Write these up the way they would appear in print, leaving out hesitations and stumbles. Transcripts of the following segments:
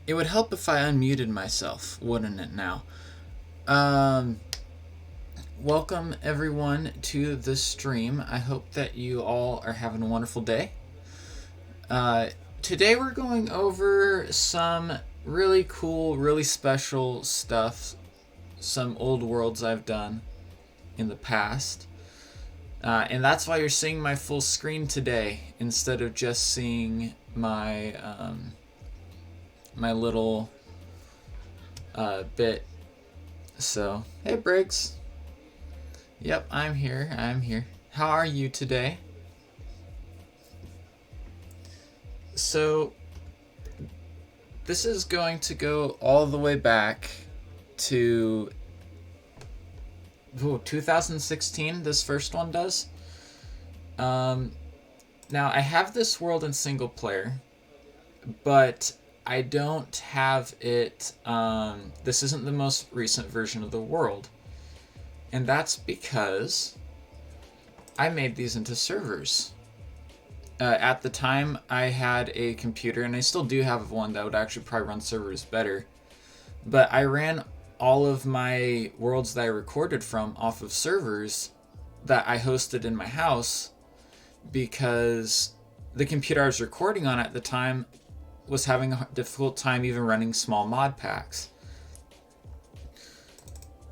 It would help if I unmuted myself, wouldn't it now? Um, Welcome everyone to the stream. I hope that you all are having a wonderful day. Uh, Today we're going over some really cool, really special stuff, some old worlds I've done in the past. And that's why you're seeing my full screen today instead of just seeing my little bit. So, hey Briggs. Yep, I'm here. I'm here. How are you today? So, this is going to go all the way back to 2016. This first one does. Um, Now, I have this world in single player, but I don't have it. This isn't the most recent version of the world. And that's because I made these into servers. At the time, I had a computer, and I still do have one that would actually probably run servers better. But I ran all of my worlds that I recorded from off of servers that I hosted in my house because the computer I was recording on at the time was having a difficult time even running small mod packs.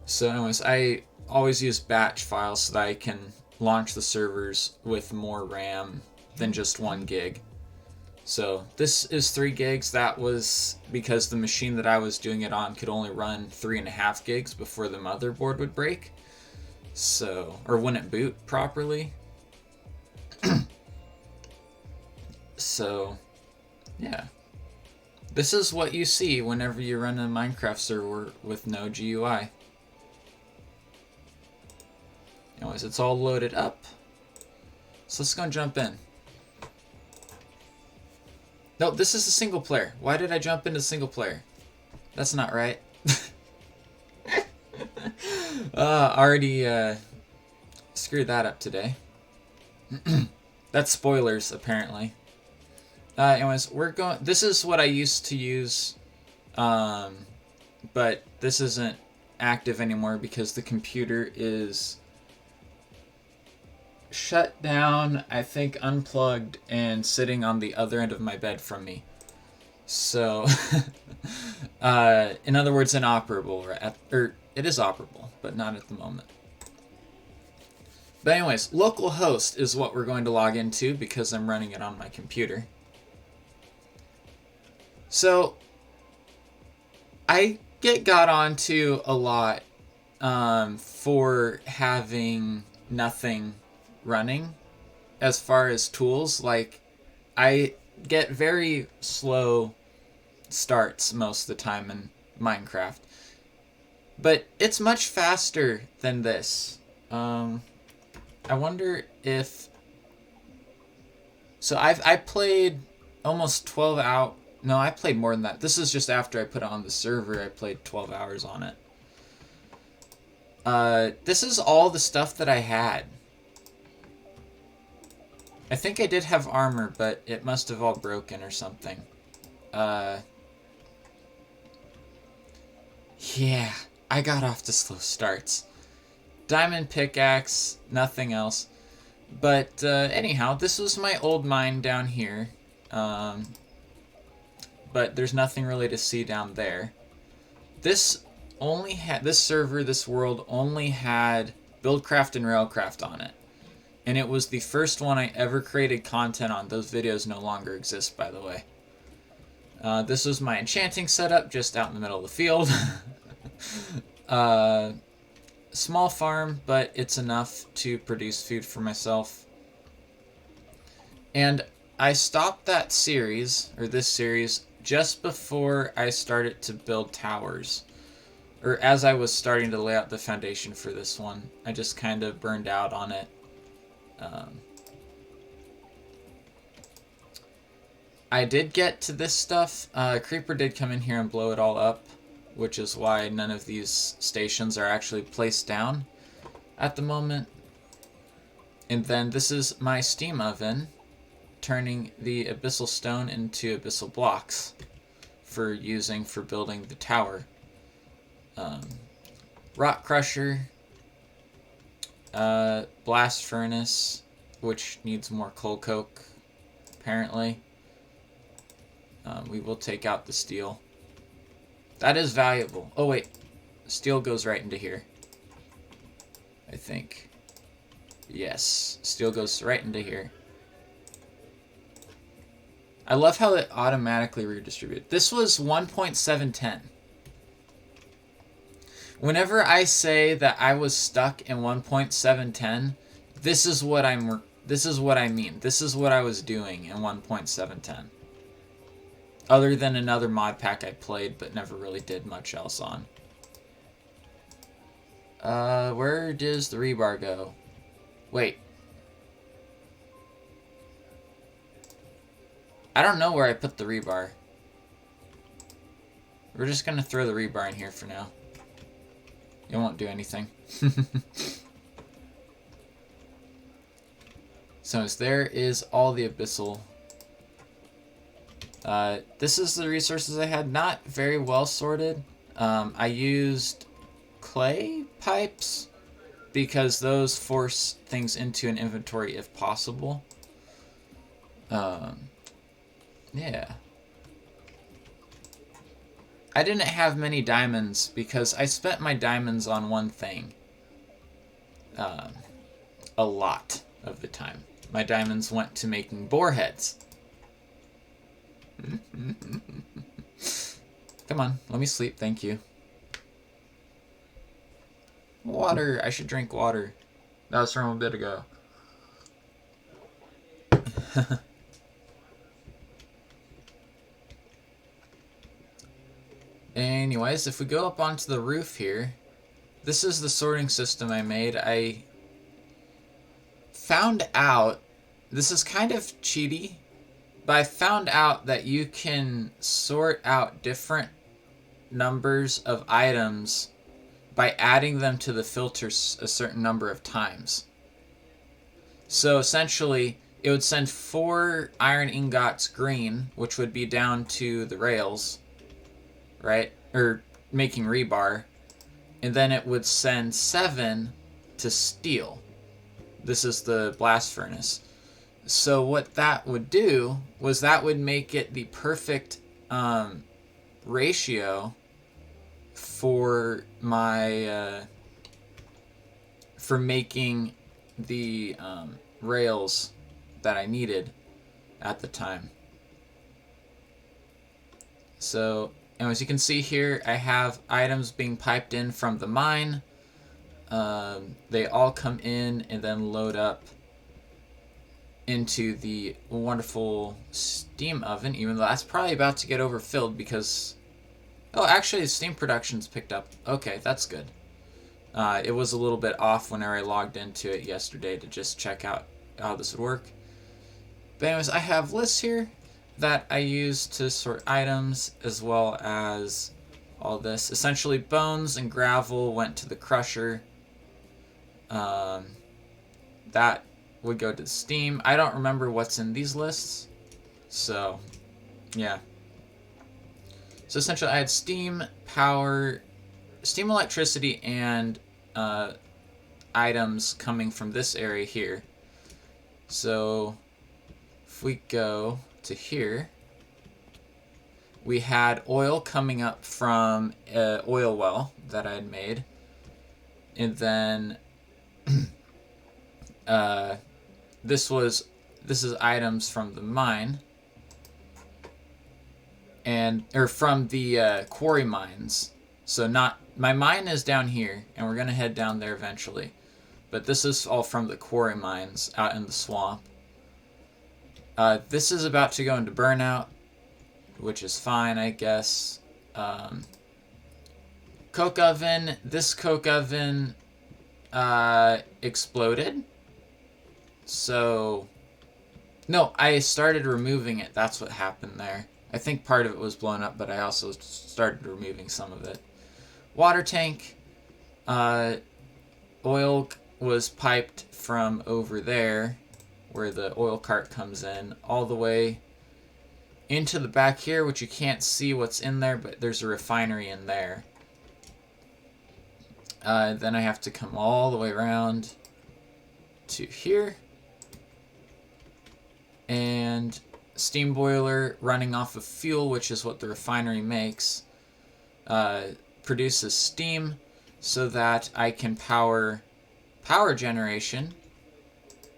So anyways, I always use batch files so that I can launch the servers with more RAM than just 1 gig. So this is 3 gigs. That was because the machine that I was doing it on could only run 3.5 gigs before the motherboard would break. So, or wouldn't boot properly. So, yeah. This is what you see whenever you run a Minecraft server with no GUI. Anyways, it's all loaded up. So let's go and jump in. No, this is a single player. Why did I jump into single player? That's not right. Already screwed that up today. That's spoilers, apparently. Anyways, we're going. This is what I used to use, but this isn't active anymore because the computer is shut down, I think unplugged, and sitting on the other end of my bed from me. So, in other words, inoperable. Or it is operable, but not at the moment. But anyways, localhost is what we're going to log into because I'm running it on my computer. So, I get got onto a lot for having nothing running as far as tools. Like, I get very slow starts most of the time in Minecraft. But it's much faster than this. I wonder if... So I played almost 12 out. No, I played more than that. This is just after I put it on the server. I played 12 hours on it. This is all the stuff that I had. I think I did have armor, but it must have all broken or something. Yeah, I got off to slow starts. Diamond pickaxe, nothing else. But anyhow, this was my old mine down here. But there's nothing really to see down there. This server, this world only had Buildcraft and Railcraft on it. And it was the first one I ever created content on. Those videos no longer exist, by the way. This was my enchanting setup, just out in the middle of the field. Small farm, but it's enough to produce food for myself. And I stopped that series, or this series, just before I started to build towers. Or as I was starting to lay out the foundation for this one. I just kind of burned out on it. I did get to this stuff. Creeper did come in here and blow it all up, which is why none of these stations are actually placed down at the moment. And then this is my steam oven, turning the abyssal stone into abyssal blocks for using for building the tower. Rock crusher, blast furnace, which needs more coal coke, apparently. We will take out the steel. That is valuable. Oh wait, steel goes right into here, I think. Yes, steel goes right into here. I love how it automatically redistributed. This was 1.710. Whenever I say that I was stuck in 1.710, this is what I mean. This is what I was doing in 1.710. Other than another mod pack I played but never really did much else on. Where does the rebar go? Wait. I don't know where I put the rebar. We're just gonna throw the rebar in here for now. It won't do anything. So there is all the abyssal. This is the resources I had. Not very well sorted. I used clay pipes because those force things into an inventory if possible. Yeah. I didn't have many diamonds because I spent my diamonds on one thing. A lot of the time. My diamonds went to making boar heads. Come on, let me sleep, thank you. Water, I should drink water. That was from a bit ago. Anyways, if we go up onto the roof here, this is the sorting system I made. I found out, this is kind of cheaty, but I found out that you can sort out different numbers of items by adding them to the filters a certain number of times. So essentially, it would send 4 iron ingots green, which would be down to the rails, right? Or making rebar. And then it would send 7 to steel. This is the blast furnace. So what that would do was that would make it the perfect ratio for my for making the rails that I needed at the time. So, and as you can see here, I have items being piped in from the mine. They all come in and then load up into the wonderful steam oven, even though that's probably about to get overfilled because... Oh, actually, the steam production's picked up. Okay, that's good. It was a little bit off whenever I logged into it yesterday to just check out how this would work. But anyways, I have lists here that I use to sort items as well as all this. Essentially, bones and gravel went to the crusher. That would go to the steam. I don't remember what's in these lists. So, yeah. So essentially, I had steam, power, steam, electricity, and items coming from this area here. So if we go to here, we had oil coming up from an oil well that I had made. And then this is items from the mine. Or from the quarry mines. So my mine is down here, and we're gonna head down there eventually. But this is all from the quarry mines out in the swamp. This is about to go into burnout, which is fine, I guess. Coke oven. This coke oven exploded. So, no, I started removing it. That's what happened there. I think part of it was blown up, but I also started removing some of it. Water tank. Oil was piped from over there, where the oil cart comes in, all the way into the back here, which you can't see what's in there, but there's a refinery in there. Then I have to come all the way around to here. And steam boiler running off of fuel, which is what the refinery makes, produces steam so that I can power generation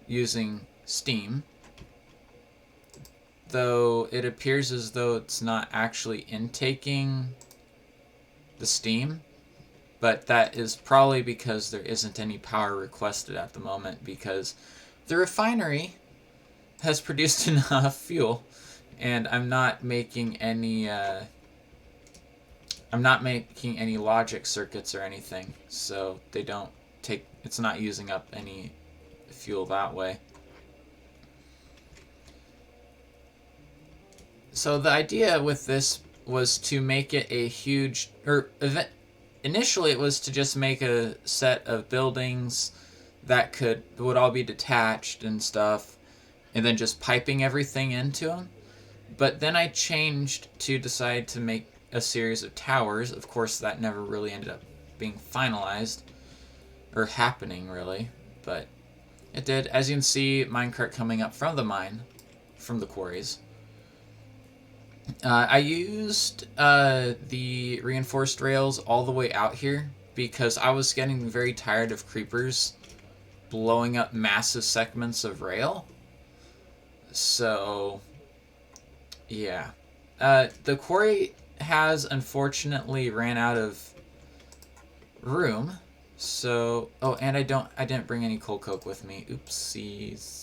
using steam. Though it appears as though it's not actually intaking the steam, but that is probably because there isn't any power requested at the moment, because the refinery has produced enough fuel, and I'm not making any logic circuits or anything, so they don't take, it's not using up any fuel that way. So the idea with this was to make it a huge, initially it was to just make a set of buildings that would all be detached and stuff, and then just piping everything into them. But then I changed to decide to make a series of towers. Of course, that never really ended up being finalized, or happening really, but it did. As you can see, minecart coming up from the mine, from the quarries. I used the reinforced rails all the way out here because I was getting very tired of creepers blowing up massive segments of rail. So, yeah. The quarry has unfortunately ran out of room. So, oh, and I didn't bring any coal coke with me. Oopsies.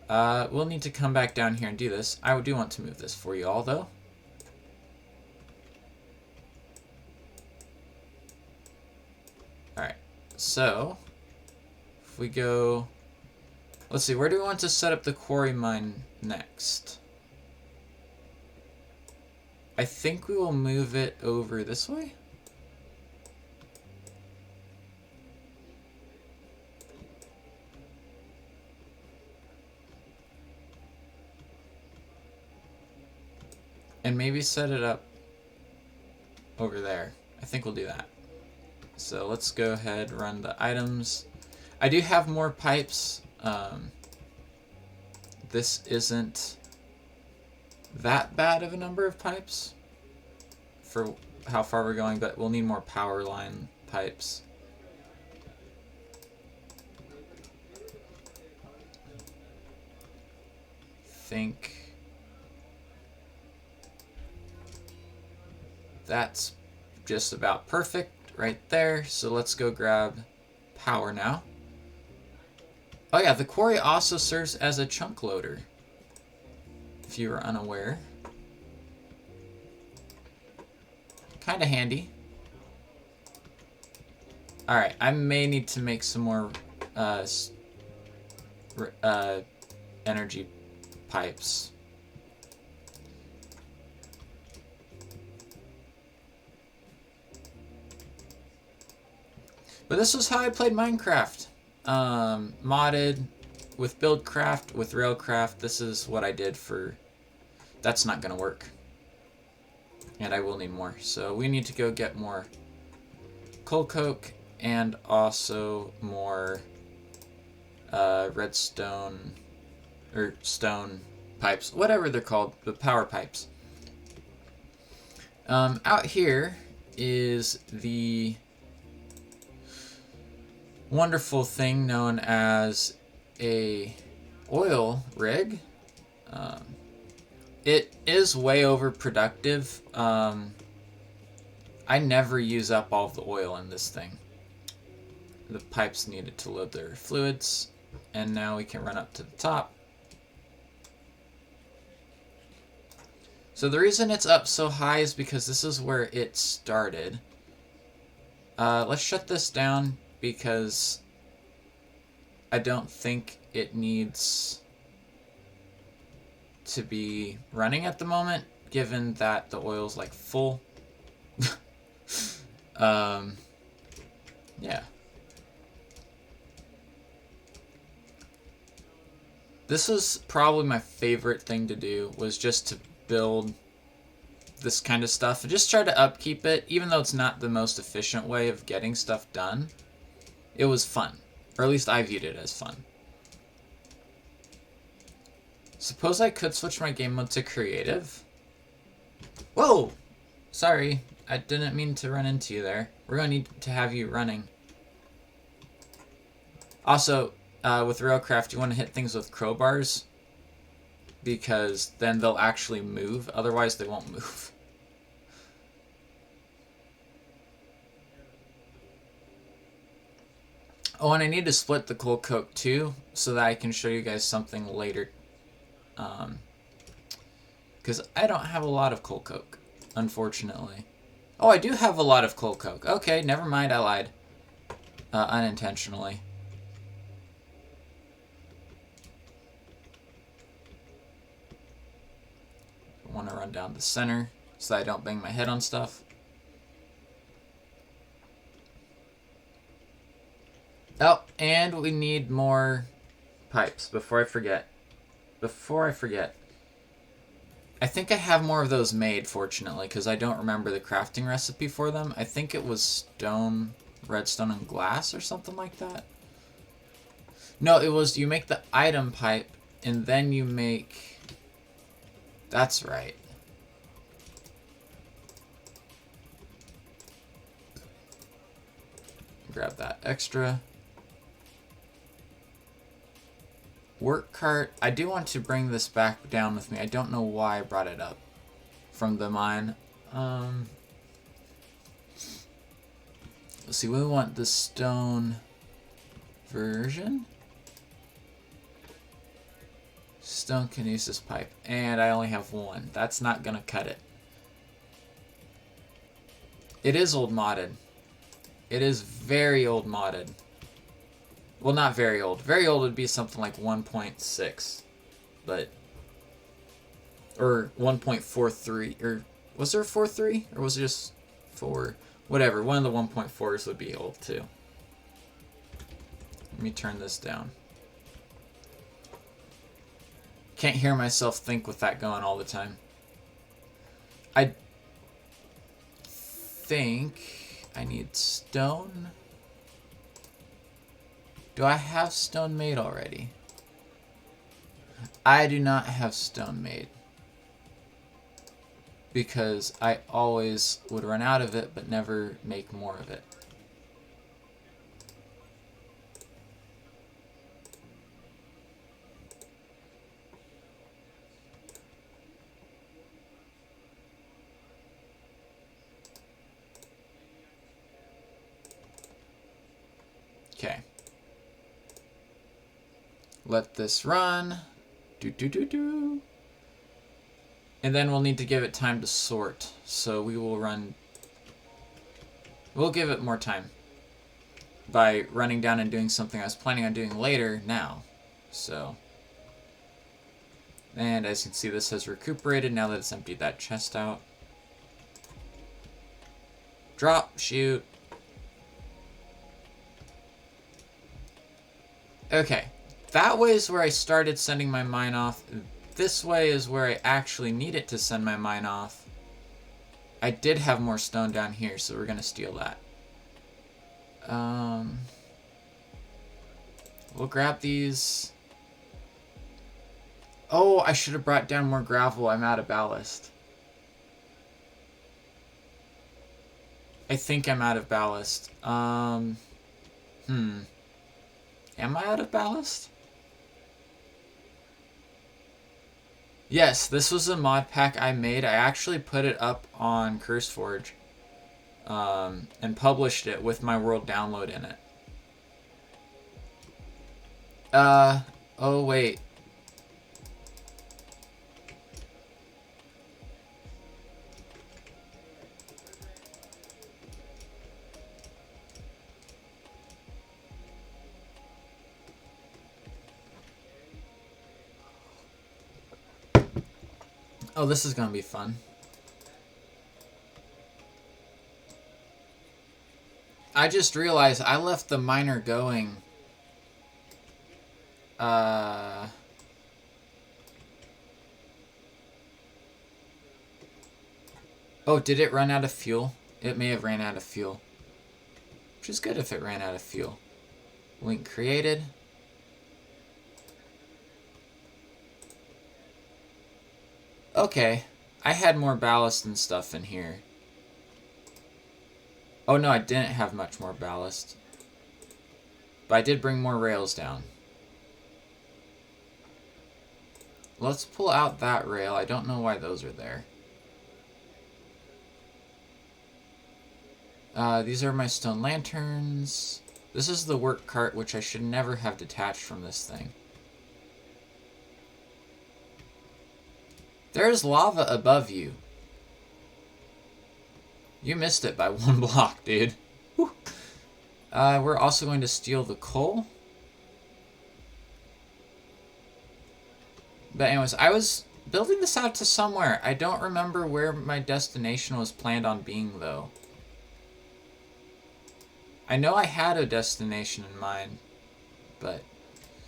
We'll need to come back down here and do this. I do want to move this for you all, though. Alright, so, if we go, let's see, where do we want to set up the quarry mine next? I think we will move it over this way. And maybe set it up over there. I think we'll do that. So let's go ahead, run the items. I do have more pipes. This isn't that bad of a number of pipes for how far we're going, but we'll need more power line pipes. Think that's just about perfect right there. So let's go grab power now. Oh yeah, the quarry also serves as a chunk loader, if you were unaware. Kind of handy. Alright, I may need to make some more energy pipes. But this was how I played Minecraft. Modded, with Buildcraft, with Railcraft. This is what I did for... That's not going to work. And I will need more. So we need to go get more coal coke and also more redstone or stone pipes. Whatever they're called. The power pipes. Out here is the wonderful thing known as a oil rig. It is way overproductive. I never use up all of the oil in this thing. The pipes needed to load their fluids, and now we can run up to the top. So the reason it's up so high is because this is where it started. Let's shut this down because I don't think it needs to be running at the moment, given that the oil's like full. Yeah. This was probably my favorite thing to do, was just to build this kind of stuff and just try to upkeep it, even though it's not the most efficient way of getting stuff done. It was fun, or at least I viewed it as fun. Suppose I could switch my game mode to creative. Whoa! Sorry, I didn't mean to run into you there. We're going to need to have you running. Also, with Railcraft, you want to hit things with crowbars, because then they'll actually move. Otherwise, they won't move. Oh, and I need to split the coal coke too, so that I can show you guys something later. Because I don't have a lot of coal coke, unfortunately. Oh, I do have a lot of coal coke. Okay, never mind, I lied. Unintentionally. I want to run down the center so that I don't bang my head on stuff. Oh, and we need more pipes before I forget. I think I have more of those made, fortunately, because I don't remember the crafting recipe for them. I think it was stone, redstone, and glass or something like that. No, it was you make the item pipe, and then you make... That's right. Grab that extra. Work cart. I do want to bring this back down with me. I don't know why I brought it up from the mine. Let's see. We want the stone version. Stone can use this pipe. And I only have one. That's not going to cut it. It is old modded. It is very old modded. Well, not very old. Very old would be something like 1.6. But... Or 1.43. Or was there a 4.3? Or was it just 4? Whatever. One of the 1.4s would be old too. Let me turn this down. Can't hear myself think with that going all the time. I think I need stone. Do I have stone made already? I do not have stone made. Because I always would run out of it, but never make more of it. Okay. Let this run. And then we'll need to give it time to sort. So we will run... We'll give it more time. By running down and doing something I was planning on doing later now. So... And as you can see, this has recuperated now that it's emptied that chest out. Drop, shoot. Okay. That way is where I started sending my mine off. This way is where I actually need it to send my mine off. I did have more stone down here, so we're going to steal that. We'll grab these. Oh, I should have brought down more gravel. I'm out of ballast. I think I'm out of ballast. Am I out of ballast? Yes, this was a mod pack I made. I actually put it up on CurseForge and published it with my world download in it. Oh wait. Oh, this is gonna be fun. I just realized I left the miner going. Oh, did it run out of fuel? It may have ran out of fuel. Which is good if it ran out of fuel. Link created. Okay. I had more ballast and stuff in here. Oh no, I didn't have much more ballast. But I did bring more rails down. Let's pull out that rail. I don't know why those are there. These are my stone lanterns. This is the work cart, which I should never have detached from this thing. There's lava above you. You missed it by 1 block, dude. Whew. We're also going to steal the coal. But anyways, I was building this out to somewhere. I don't remember where my destination was planned on being, though. I know I had a destination in mind, but...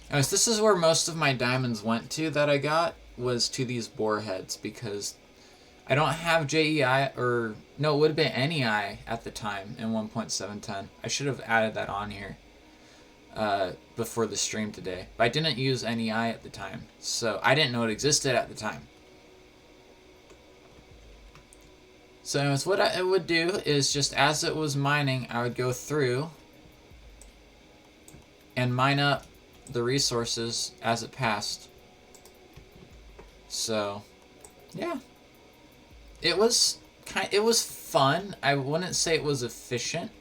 Anyways, this is where most of my diamonds went to that I got, was to these bore heads, because I don't have JEI, or... No, it would have been NEI at the time in 1.710. I should have added that on here before the stream today. But I didn't use NEI at the time, so I didn't know it existed at the time. So anyways, what I would do is just as it was mining, I would go through and mine up the resources as it passed. So, yeah. It was fun. I wouldn't say it was efficient,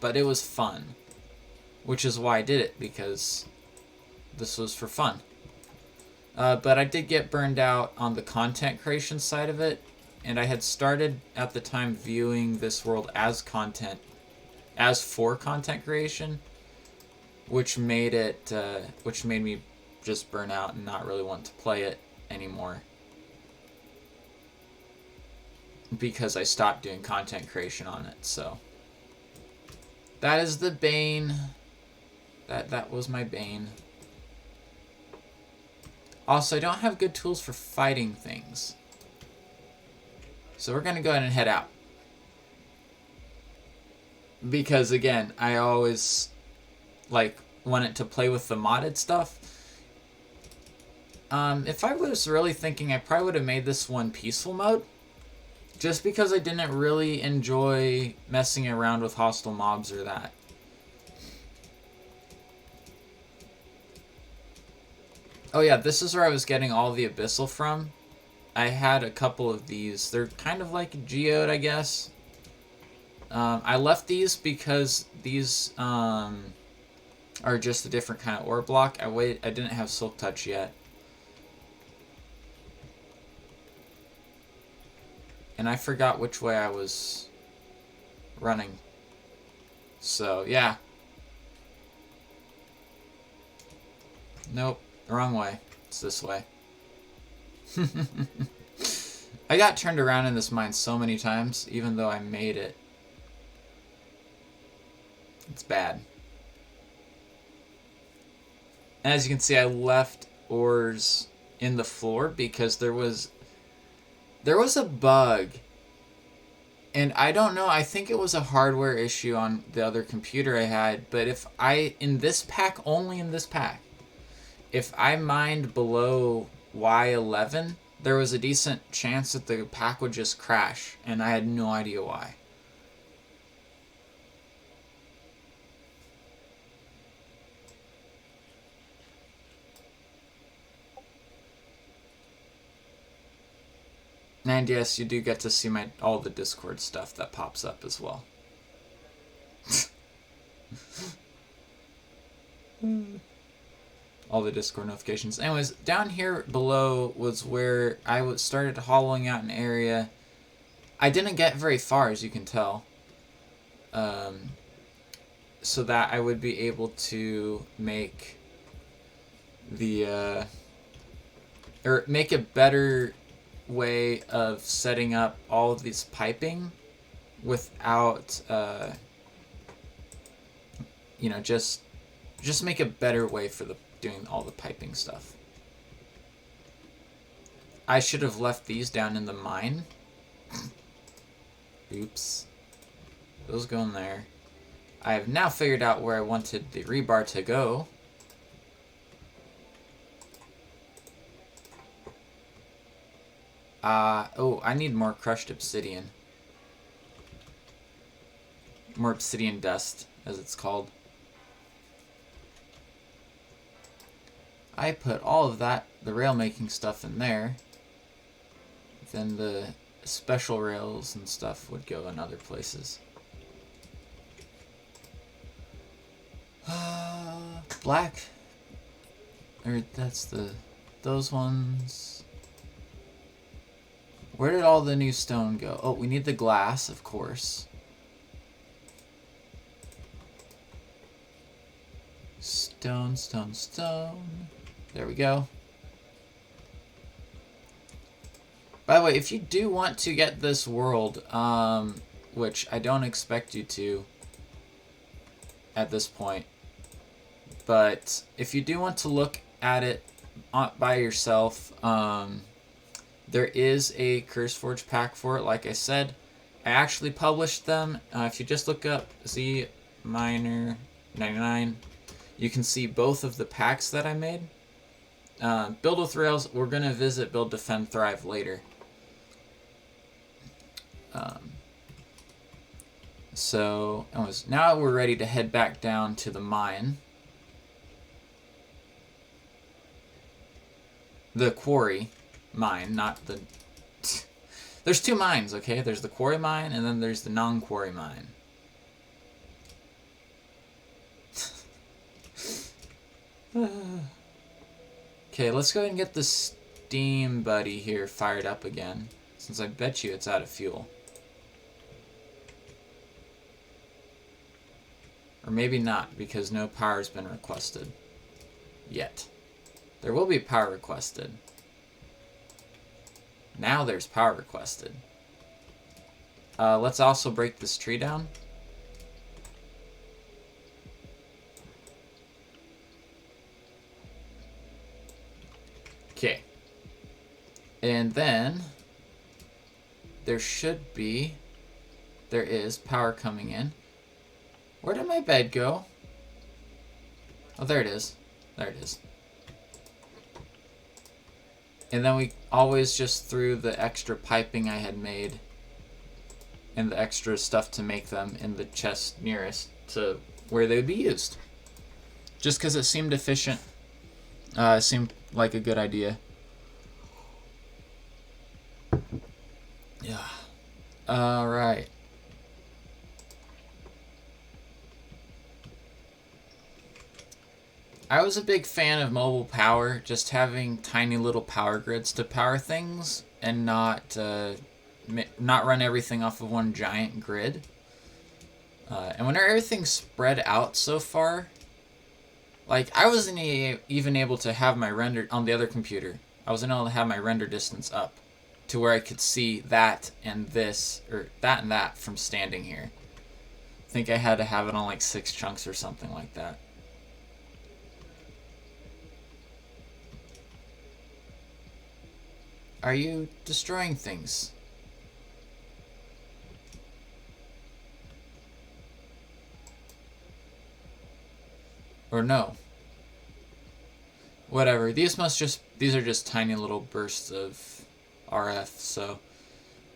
but it was fun. Which is why I did it, because this was for fun. But I did get burned out on the content creation side of it, and I had started at the time viewing this world as content, as for content creation, which made me just burn out and not really want to play it anymore. Because I stopped doing content creation on it, so. That is the bane. That was my bane. Also, I don't have good tools for fighting things. So we're going to go ahead and head out. Because, again, I always, wanted to play with the modded stuff. If I was really thinking, I probably would have made this one peaceful mode. Just because I didn't really enjoy messing around with hostile mobs or that. Oh yeah, this is where I was getting all the Abyssal from. I had a couple of these. They're kind of like a geode, I guess. I left these because these are just a different kind of ore block. I didn't have Silk Touch yet. And I forgot which way I was running. So, yeah. Nope, wrong way. It's this way. I got turned around in this mine so many times, even though I made it. It's bad. As you can see, I left ores in the floor because there was a bug. And I don't know, I think it was a hardware issue on the other computer I had, but in this pack, only in this pack, if I mined below Y11, there was a decent chance that the pack would just crash, and I had no idea why. And yes, you do get to see all the Discord stuff that pops up as well. All the Discord notifications. Anyways, down here below was where I started hollowing out an area. I didn't get very far, as you can tell. So that I would be able to make make a better way of setting up all of this piping without just make a better way for doing all the piping stuff. I should have left these down in the mine Oops. Those go in there. I have now figured out where I wanted the rebar to go. Oh, I need more crushed obsidian. More obsidian dust, as it's called. I put all of that, the rail making stuff in there. Then the special rails and stuff would go in other places. Black. Or that's those ones. Where did all the new stone go? Oh, we need the glass, of course. Stone, stone, stone. There we go. By the way, if you do want to get this world, which I don't expect you to at this point, but if you do want to look at it by yourself, there is a CurseForge pack for it, like I said. I actually published them. If you just look up Z Miner 99, you can see both of the packs that I made. Build with Rails, we're going to visit Build, Defend, Thrive later. So, now we're ready to head back down to the mine. The quarry mine, not the... There's two mines, okay? There's the quarry mine, and then there's the non-quarry mine. Okay, let's go ahead and get the Steam Buddy here fired up again, since I bet you it's out of fuel. Or maybe not, because no power's been requested. Yet. There will be power requested. Now there's power requested. Let's also break this tree down. Okay. And then there is power coming in. Where did my bed go? Oh, there it is. There it is. And then we always just threw the extra piping I had made and the extra stuff to make them in the chest nearest to where they would be used. Just because it seemed efficient. It seemed like a good idea. Yeah. Alright. I was a big fan of mobile power, just having tiny little power grids to power things and not run everything off of one giant grid. And when everything's spread out so far, like I wasn't even able to have my render on the other computer. I wasn't able to have my render distance up to where I could see that and this, or that and that from standing here. I think I had to have it on like 6 chunks or something like that. Are you destroying things? Or no? Whatever. These are just tiny little bursts of RF, so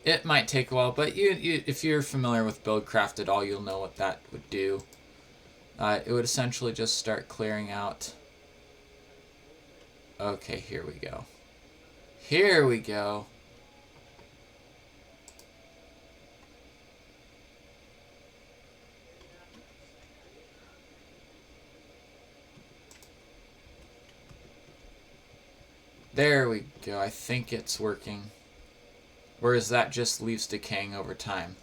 it might take a while, but if you're familiar with Buildcraft at all, you'll know what that would do. It would essentially just start clearing out. Okay, here we go. Here we go. There we go. I think it's working. Whereas that just leaves decaying over time.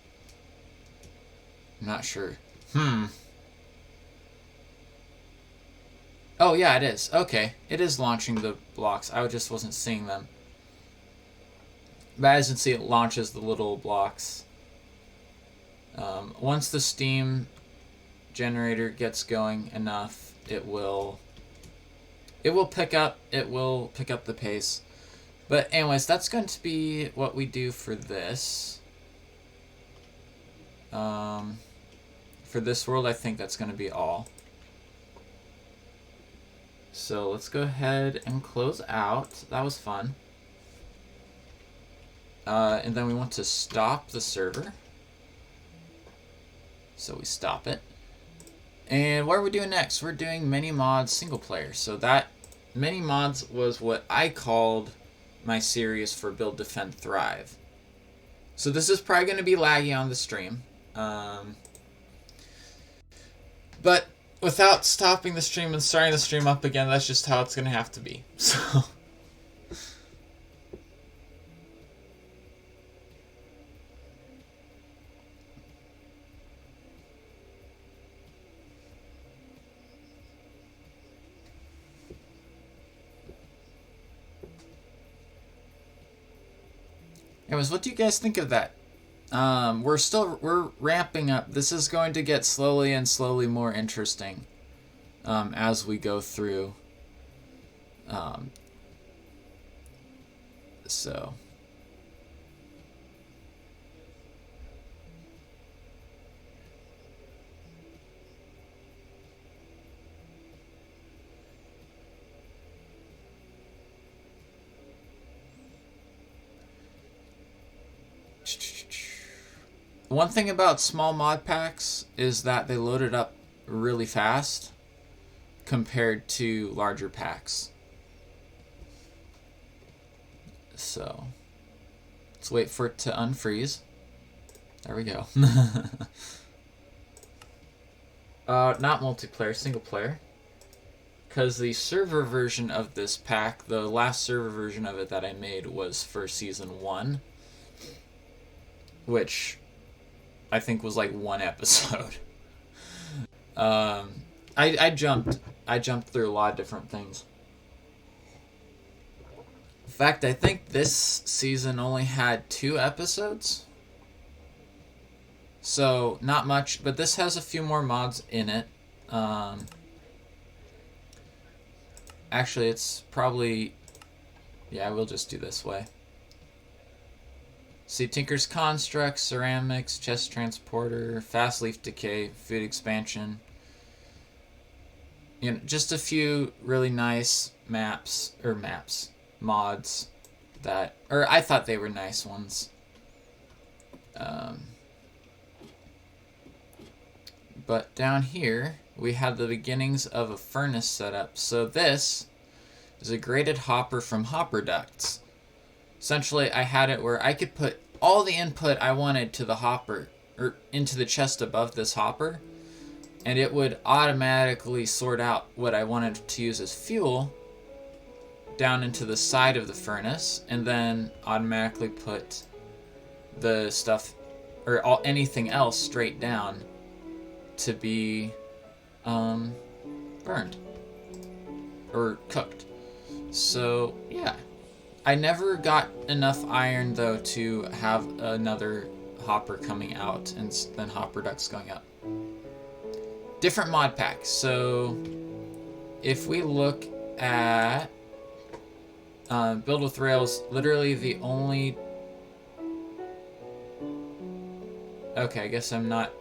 I'm not sure. Oh, yeah, it is. Okay. It is launching the blocks. I just wasn't seeing them. But as you can see, it launches the little blocks. Once the steam generator gets going enough, it will pick up the pace. But anyways, that's going to be what we do for this. For this world, I think that's going to be all. So let's go ahead and close out. That was fun. And then we want to stop the server. So we stop it. And what are we doing next? We're doing mini mods single player. So that mini mods was what I called my series for Build, Defend, Thrive. So this is probably going to be laggy on the stream. But without stopping the stream and starting the stream up again, that's just how it's going to have to be. So... Anyways, what do you guys think of that? We're ramping up. This is going to get slowly and slowly more interesting as we go through. So. One thing about small mod packs is that they load it up really fast compared to larger packs. So, let's wait for it to unfreeze. There we go. Not multiplayer, single player. Because the server version of this pack, the last server version of it that I made was for Season 1. Which I think was like one episode. I jumped through a lot of different things. In fact, I think this season only had 2 episodes. So, not much, but this has a few more mods in it. Actually, it's probably... Yeah, we'll just do this way. See, Tinker's Construct, Ceramics, Chest Transporter, Fast Leaf Decay, Food Expansion. You know, just a few really nice mods that, or I thought they were nice ones. But down here, we have the beginnings of a furnace setup. So this is a graded hopper from Hopper Ducts. Essentially, I had it where I could put all the input I wanted to the hopper, or into the chest above this hopper, and it would automatically sort out what I wanted to use as fuel down into the side of the furnace, and then automatically put the stuff, or anything else straight down to be burned or cooked. So, yeah. I never got enough iron, though, to have another hopper coming out and then hopper ducts going up. Different mod packs. So, if we look at Build with Rails, literally the only... Okay, I guess I'm not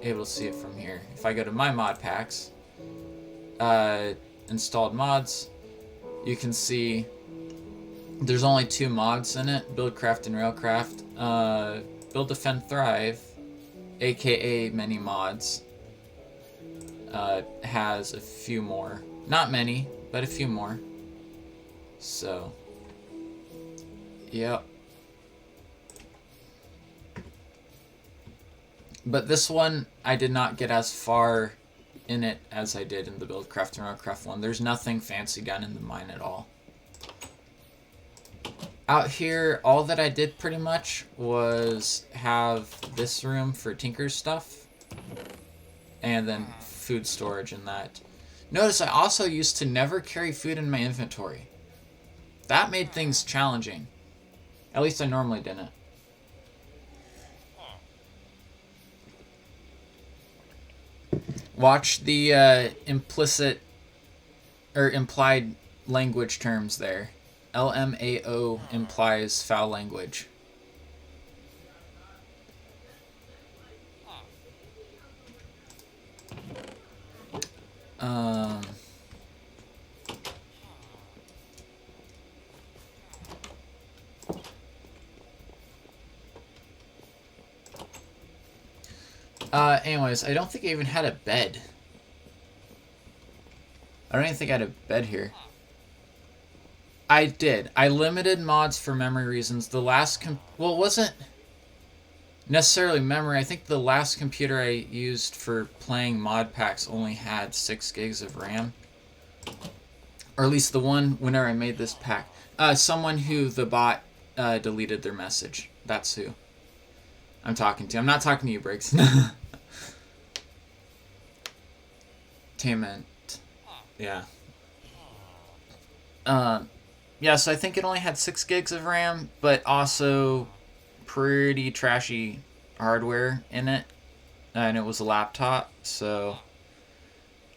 able to see it from here. If I go to my mod packs, installed mods, you can see there's only 2 mods in it, Buildcraft and Railcraft. Build, Defend, Thrive, aka many mods, has a few more. Not many, but a few more. So, yep. But this one, I did not get as far in it as I did in the Buildcraft and Railcraft one. There's nothing fancy done in the mine at all. Out here, all that I did pretty much was have this room for Tinker's stuff, and then food storage and that. Notice I also used to never carry food in my inventory. That made things challenging. At least I normally didn't. Watch the implicit or implied language terms there. LMAO implies foul language. Um, anyways, I don't think I even had a bed. I don't even think I had a bed here. I did. I limited mods for memory reasons. The last well, it wasn't necessarily memory. I think the last computer I used for playing mod packs only had 6 gigs of RAM. Or at least the one whenever I made this pack. Someone who the bot deleted their message. That's who I'm talking to. I'm not talking to you, Briggs. Tainment. Yeah. Yeah, so I think it only had 6 gigs of RAM, but also pretty trashy hardware in it. And it was a laptop, so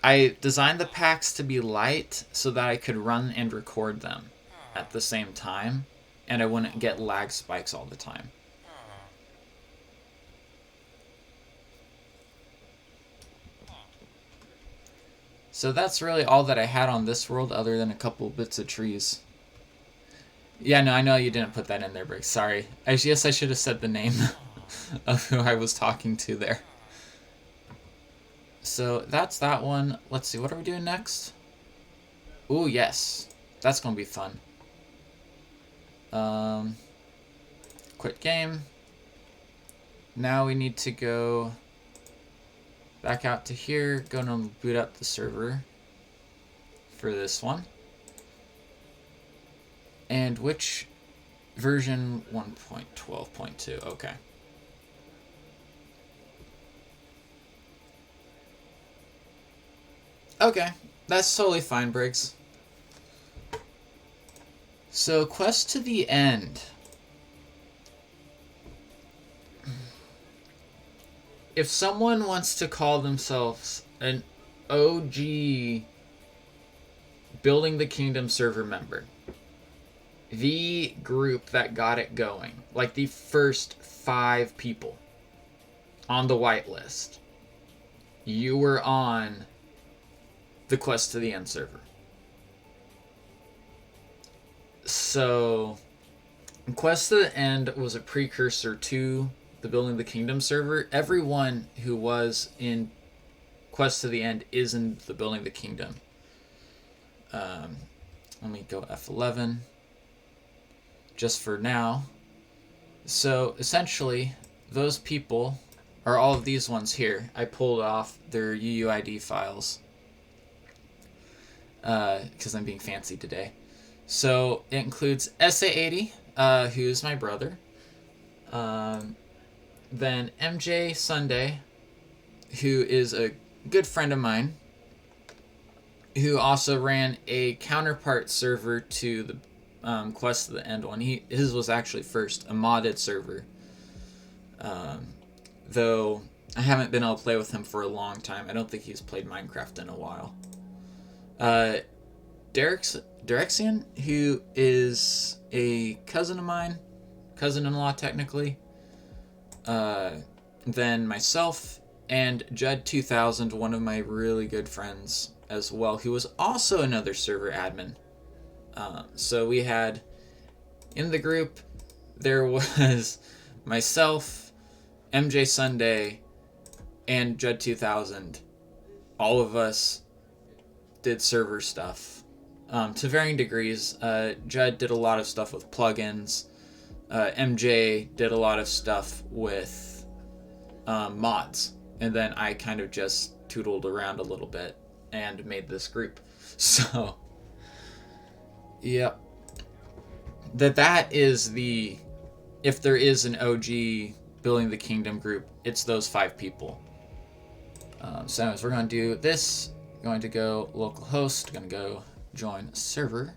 I designed the packs to be light so that I could run and record them at the same time, and I wouldn't get lag spikes all the time. So that's really all that I had on this world other than a couple bits of trees. Yeah, no, I know you didn't put that in there, Brick. Sorry. Yes, I should have said the name of who I was talking to there. So that's that one. Let's see, what are we doing next? Ooh, yes. That's going to be fun. Quit game. Now we need to go back out to here. Go and boot up the server for this one. And which version? 1.12.2. Okay. Okay, that's totally fine, Briggs. So, quest to the end. If someone wants to call themselves an OG Building the Kingdom server member, the group that got it going, like the first 5 people on the whitelist, you were on the Quest to the End server. So, Quest to the End was a precursor to the Building the Kingdom server. Everyone who was in Quest to the End is in the Building the Kingdom. Let me go F11 just for now. So essentially, those people are all of these ones here. I pulled off their UUID files because I'm being fancy today. So it includes SA80, who's my brother. Then MJ Sunday, who is a good friend of mine, who also ran a counterpart server to the Quest to the End one. His was actually first a modded server. Though I haven't been able to play with him for a long time. I don't think he's played Minecraft in a while. Derexian, who is a cousin of mine, cousin-in-law technically. Then myself and Judd2000, one of my really good friends as well, who was also another server admin. So we had, in the group, there was myself, MJ Sunday, and Judd2000. All of us did server stuff to varying degrees. Judd did a lot of stuff with plugins. MJ did a lot of stuff with mods. And then I kind of just tootled around a little bit and made this group. So, yep. That is the... If there is an OG Building the Kingdom group, it's those 5 people. So anyways, we're going to do this. Going to go localhost. Going to go join server.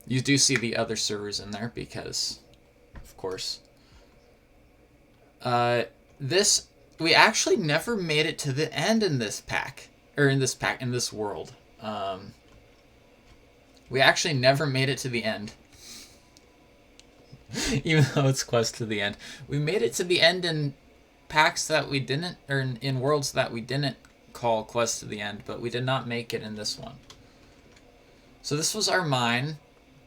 You do see the other servers in there because, of course. We actually never made it to the end in this pack. Or in this world. We actually never made it to the end. Even though it's Quest to the End. We made it to the end in packs that we didn't, or in worlds that we didn't call Quest to the End, but we did not make it in this one. So this was our mine,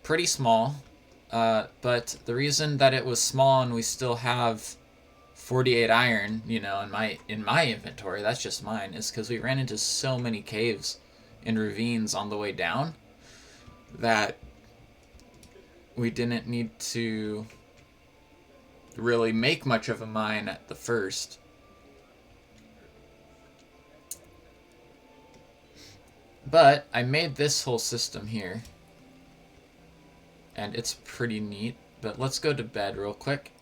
pretty small, but the reason that it was small and we still have 48 iron, you know, in my inventory, that's just mine, is because we ran into so many caves and ravines on the way down that we didn't need to really make much of a mine at the first. But I made this whole system here, and it's pretty neat. But let's go to bed real quick.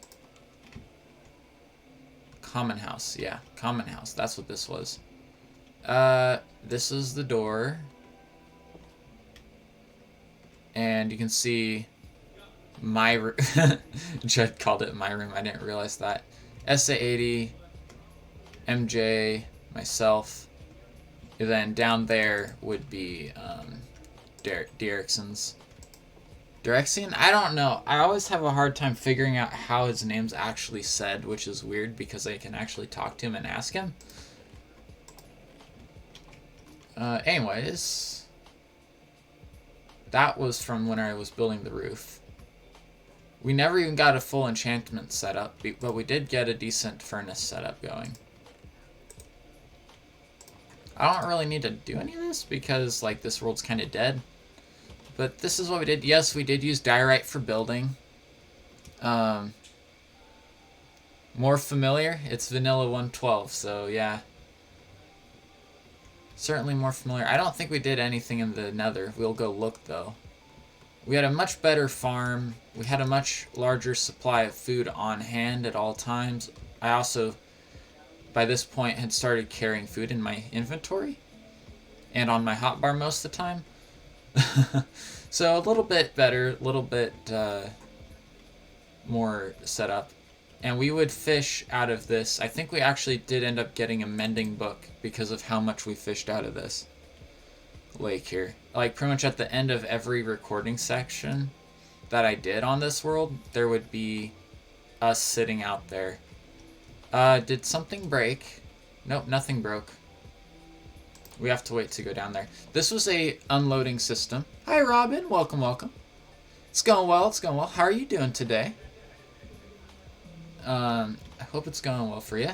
Common house, yeah, common house. That's what this was. This is the door, and you can see my room. Jed called it my room. I didn't realize that. SA80, MJ, myself. And then down there would be Derrickson's. Derrickson? I don't know. I always have a hard time figuring out how his name's actually said, which is weird because I can actually talk to him and ask him. Anyways, that was from when I was building the roof. We never even got a full enchantment set up, but we did get a decent furnace setup going. I don't really need to do any of this because, like, this world's kind of dead. But this is what we did. Yes, we did use diorite for building. More familiar? It's vanilla 112, so yeah. Certainly more familiar. I don't think we did anything in the nether. We'll go look, though. We had a much better farm. We had a much larger supply of food on hand at all times. I also, by this point, had started carrying food in my inventory and on my hotbar most of the time. So a little bit better, a little bit more set up. And we would fish out of this. I think we actually did end up getting a mending book because of how much we fished out of this lake here. Like, pretty much at the end of every recording section that I did on this world, there would be us sitting out there. Did something break? Nope, nothing broke. We have to wait to go down there. This was a unloading system. Hi, Robin. Welcome, welcome. It's going well. It's going well. How are you doing today? I hope it's going well for you.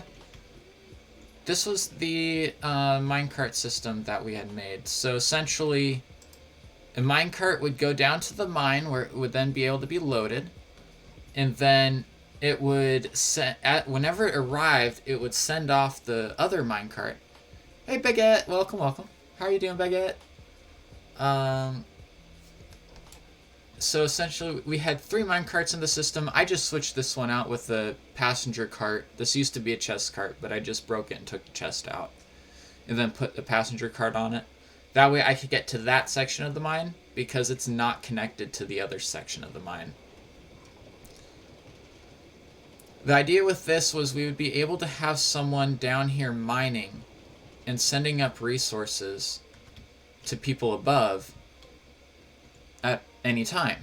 This was the minecart system that we had made. So essentially, a minecart would go down to the mine where it would then be able to be loaded, and then it would whenever it arrived, it would send off the other minecart. Hey, Baguette, welcome, welcome. How are you doing, Baguette? So essentially, we had 3 minecarts in the system. I just switched this one out with the passenger cart. This used to be a chest cart, but I just broke it and took the chest out, and then put the passenger cart on it. That way I could get to that section of the mine, because it's not connected to the other section of the mine. The idea with this was we would be able to have someone down here mining and sending up resources to people above at any time.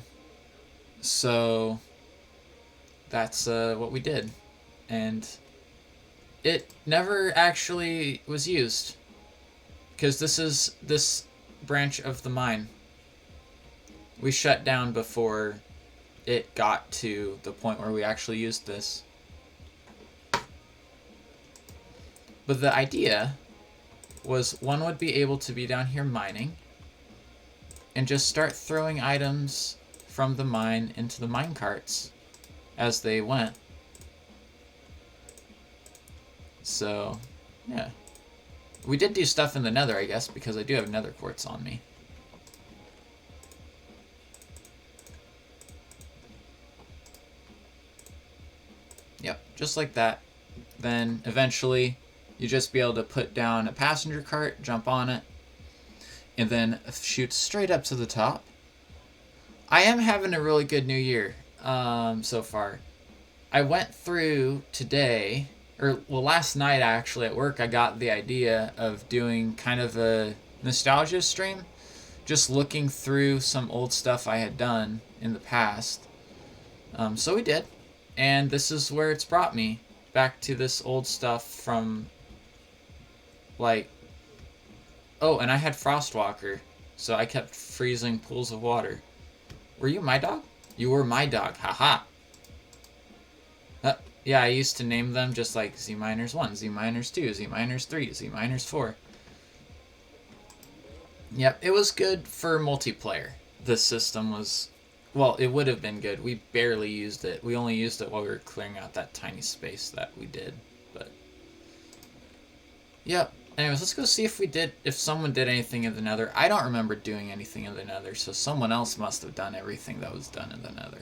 So that's what we did. And it never actually was used, because this is this branch of the mine. We shut down before it got to the point where we actually used this. But the idea was one would be able to be down here mining and just start throwing items from the mine into the mine carts as they went. So, yeah. We did do stuff in the nether, I guess, because I do have nether quartz on me. Yep, just like that. Then, eventually, you just be able to put down a passenger cart, jump on it, and then shoot straight up to the top. I am having a really good new year so far. I went through today, or well, last night actually at work, I got the idea of doing kind of a nostalgia stream, just looking through some old stuff I had done in the past. So we did, and this is where it's brought me back to this old stuff from like Oh, and I had Frostwalker, so I kept freezing pools of water. Were you my dog? You were my dog. Haha. Yeah, I used to name them just like Z minors 1, Z minors 2, Z minors 3, Z minors 4. Yep, it was good for multiplayer. The system was, well, it would have been good. We barely used it. We only used it while we were clearing out that tiny space that we did. But yep. Anyways, let's go see if someone did anything in the Nether. I don't remember doing anything in the Nether, so someone else must have done everything that was done in the Nether.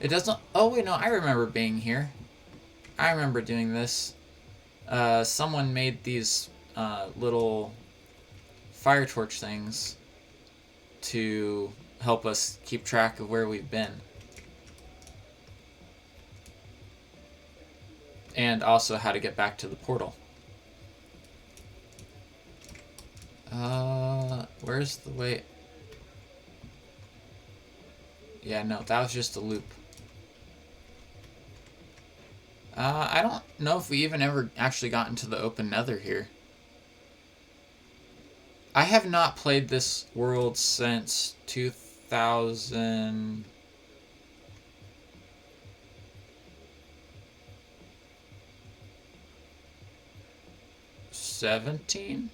It doesn't. Oh wait, no, I remember being here. I remember doing this. Someone made these little fire torch things to help us keep track of where we've been. And also how to get back to the portal. Where's the way? Yeah, no, that was just a loop. I don't know if we even ever actually got into the open Nether here. I have not played this world since 2000. 17?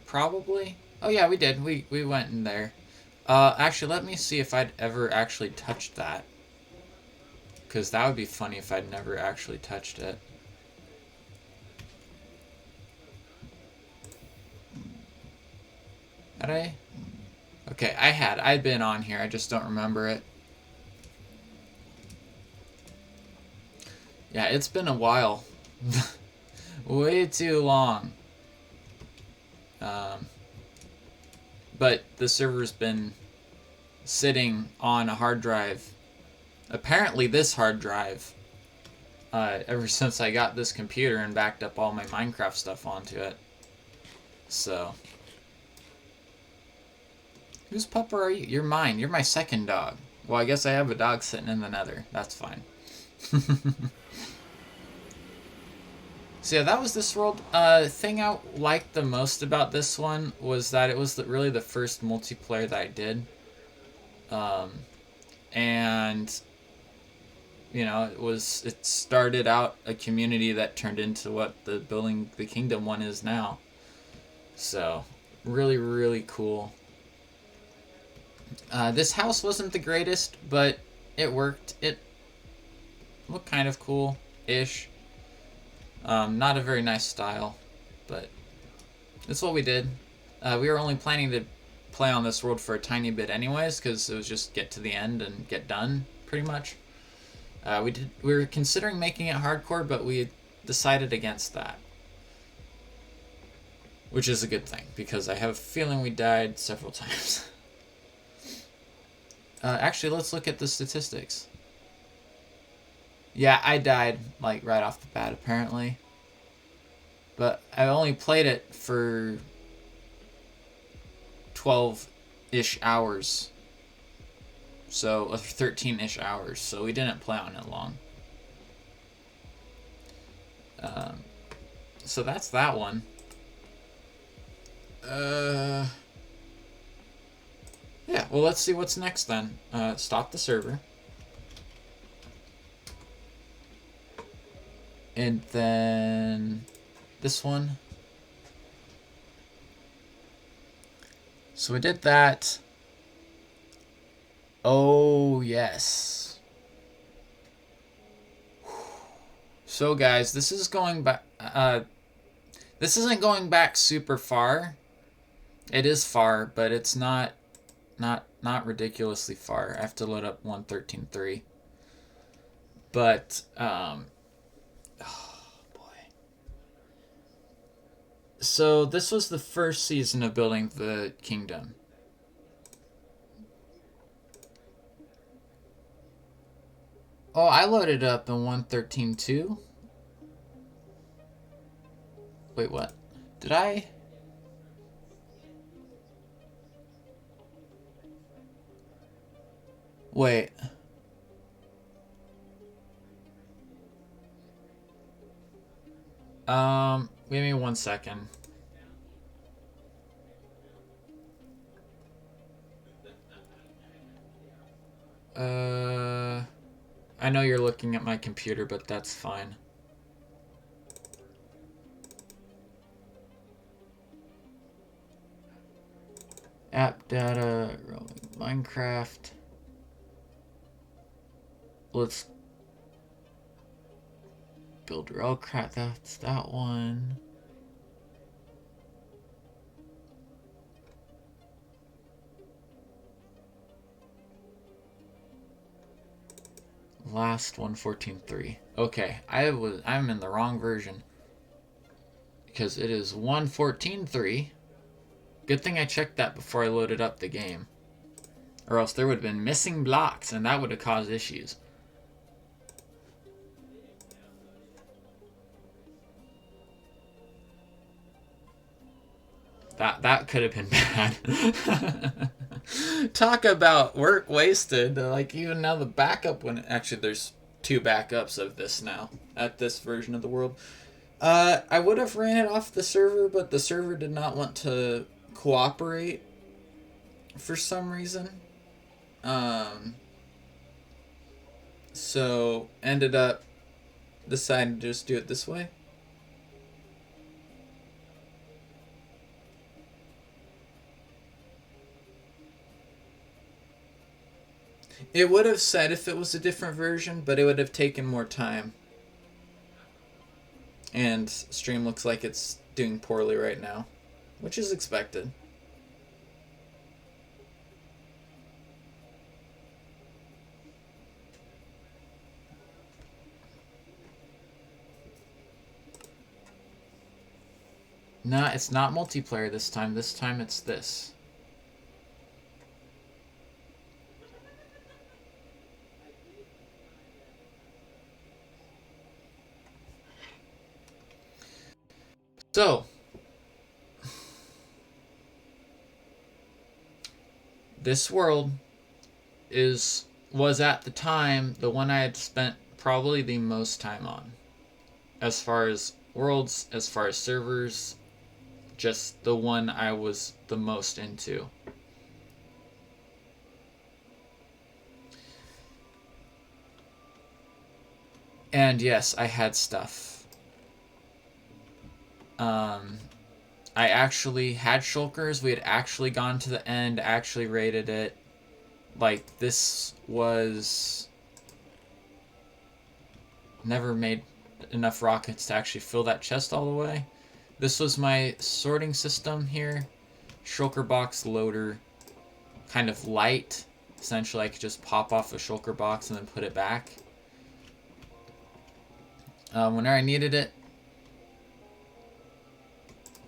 Probably. Oh yeah, we did. We went in there. Actually, let me see if I'd ever actually touched that. Because that would be funny if I'd never actually touched it. Had I? Okay, I had. I'd been on here. I just don't remember it. Yeah, it's been a while. Way too long. But the server's been sitting on a hard drive. Apparently this hard drive. Ever since I got this computer and backed up all my Minecraft stuff onto it. So. Whose pupper are you? You're mine. You're my second dog. Well, I guess I have a dog sitting in the Nether. That's fine. So yeah, that was this world. Thing I liked the most about this one was that it was really the first multiplayer that I did. And you know, it started out a community that turned into what the Building the Kingdom one is now. So really, really cool. This house wasn't the greatest, but it worked. It looked kind of cool-ish. Not a very nice style, but that's what we did. We were only planning to play on this world for a tiny bit anyways, because it was just get to the end and get done, pretty much. We were considering making it hardcore, but we decided against that. Which is a good thing, because I have a feeling we died several times. Actually, let's look at the statistics. Yeah, I died, like, right off the bat, apparently. But I only played it for 12-ish hours. So, 13-ish hours. So we didn't play on it long. So that's that one. Yeah, well, let's see what's next then. Stop the server. And then this one. So we did that. Oh, yes. So guys, this is going back, this isn't going back super far. It is far, but it's not ridiculously far. I have to load up 1.13.3. But, oh boy. So this was the first season of Building the Kingdom. Oh, I loaded up in 1.13.2. Wait, what? Did I? Wait. Give me 1 second. I know you're looking at my computer, but that's fine. App data, Minecraft. Let's build Railcraft. That's that one. Last one, 14.3. Okay, I'm in the wrong version because it is 1.14.3. Good thing I checked that before I loaded up the game, or else there would have been missing blocks, and that would have caused issues. That could have been bad. Talk about work wasted. Like, even now the backup, when actually there's 2 backups of this now at this version of the world. I would have ran it off the server, but the server did not want to cooperate for some reason. So ended up deciding to just do it this way. It would have said if it was a different version, but it would have taken more time. And stream looks like it's doing poorly right now, which is expected. Nah, it's not multiplayer this time. This time it's this. So, this world was at the time the one I had spent probably the most time on. As far as worlds, as far as servers, just the one I was the most into. And yes, I had stuff. I actually had shulkers. We had actually gone to the end, actually raided it. Like, this was... Never made enough rockets to actually fill that chest all the way. This was my sorting system here. Shulker box loader. Kind of light. Essentially, I could just pop off a shulker box and then put it back. Whenever I needed it,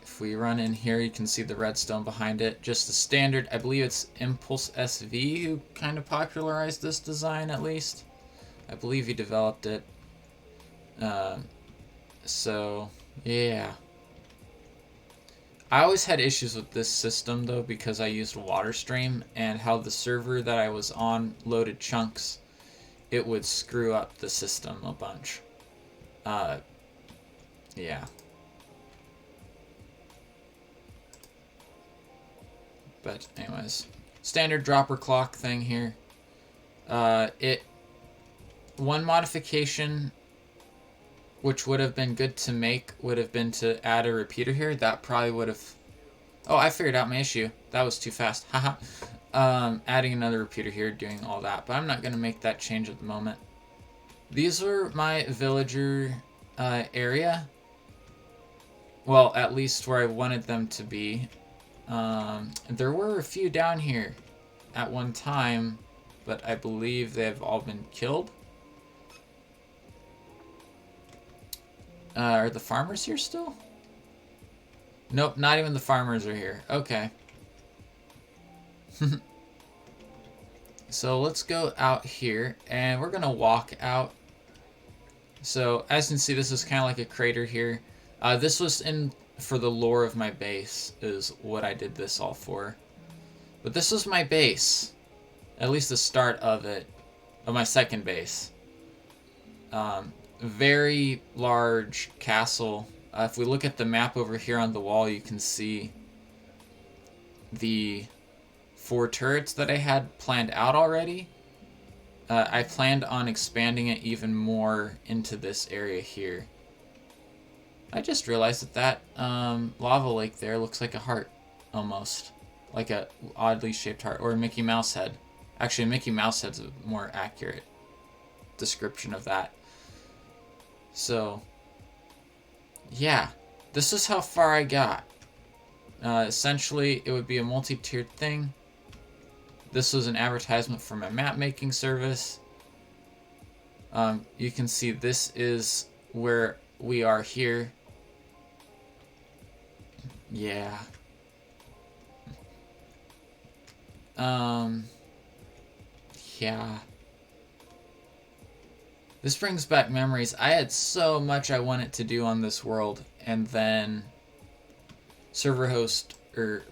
if we run in here, you can see the redstone behind it. Just the standard, I believe it's Impulse SV who kind of popularized this design, at least. I believe he developed it. So, yeah. I always had issues with this system, though, because I used WaterStream, and how the server that I was on loaded chunks, it would screw up the system a bunch. Yeah. But anyways, standard dropper clock thing here. One modification which would have been good to make would have been to add a repeater here. That probably would have... Oh, I figured out my issue. That was too fast. Haha. Adding another repeater here, doing all that. But I'm not going to make that change at the moment. These were my villager area. Well, at least where I wanted them to be. There were a few down here at one time, but I believe they've all been killed. Are the farmers here still? Nope, not even the farmers are here. Okay. So let's go out here, and we're gonna walk out. So as you can see, this is kind of like a crater here. This was in for the lore of my base, is what I did this all for. But this was my base. at least the start of it, of my second base. Very large castle. If we look at the map over here on the wall, you can see the 4 turrets that I had planned out already. I planned on expanding it even more into this area here. I just realized that lava lake there looks like a heart, almost. Like a oddly shaped heart, or a Mickey Mouse head. Actually, Mickey Mouse head's a more accurate description of that. So, yeah, this is how far I got. Essentially, it would be a multi-tiered thing. This was an advertisement for my map making service. You can see this is where we are here. Yeah. Yeah. This brings back memories. I had so much I wanted to do on this world, and then server host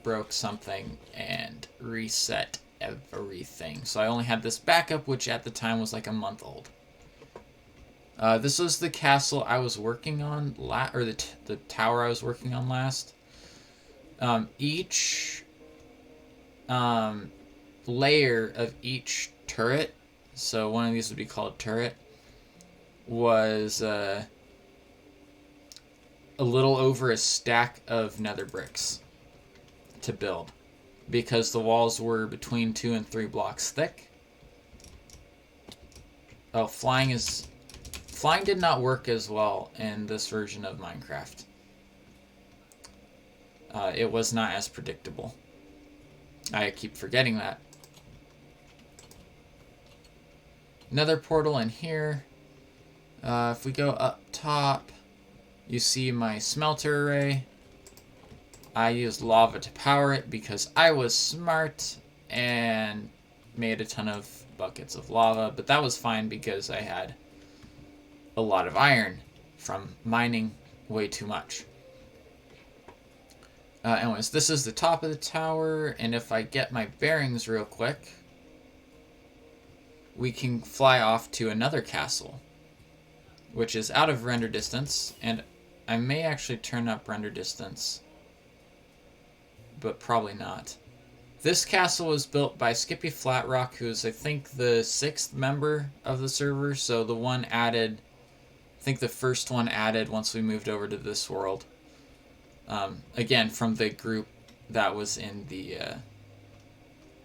broke something and reset everything. So I only had this backup, which at the time was like a month old. This was the castle I was working on, or the tower I was working on last. Each layer of each turret, so one of these would be called turret, was a little over a stack of nether bricks to build, because the walls were between 2 and 3 blocks thick. Oh, flying did not work as well in this version of Minecraft. It was not as predictable. I keep forgetting that. Another portal in here. If we go up top, you see my smelter array. I used lava to power it because I was smart and made a ton of buckets of lava, but that was fine because I had a lot of iron from mining way too much. Anyways, this is the top of the tower, and if I get my bearings real quick, we can fly off to another castle, which is out of render distance, and I may actually turn up render distance, but probably not. This castle was built by Skippy Flatrock, who is, I think, the 6th member of the server, so the one added, I think the first one added once we moved over to this world. Again, from the group that was in the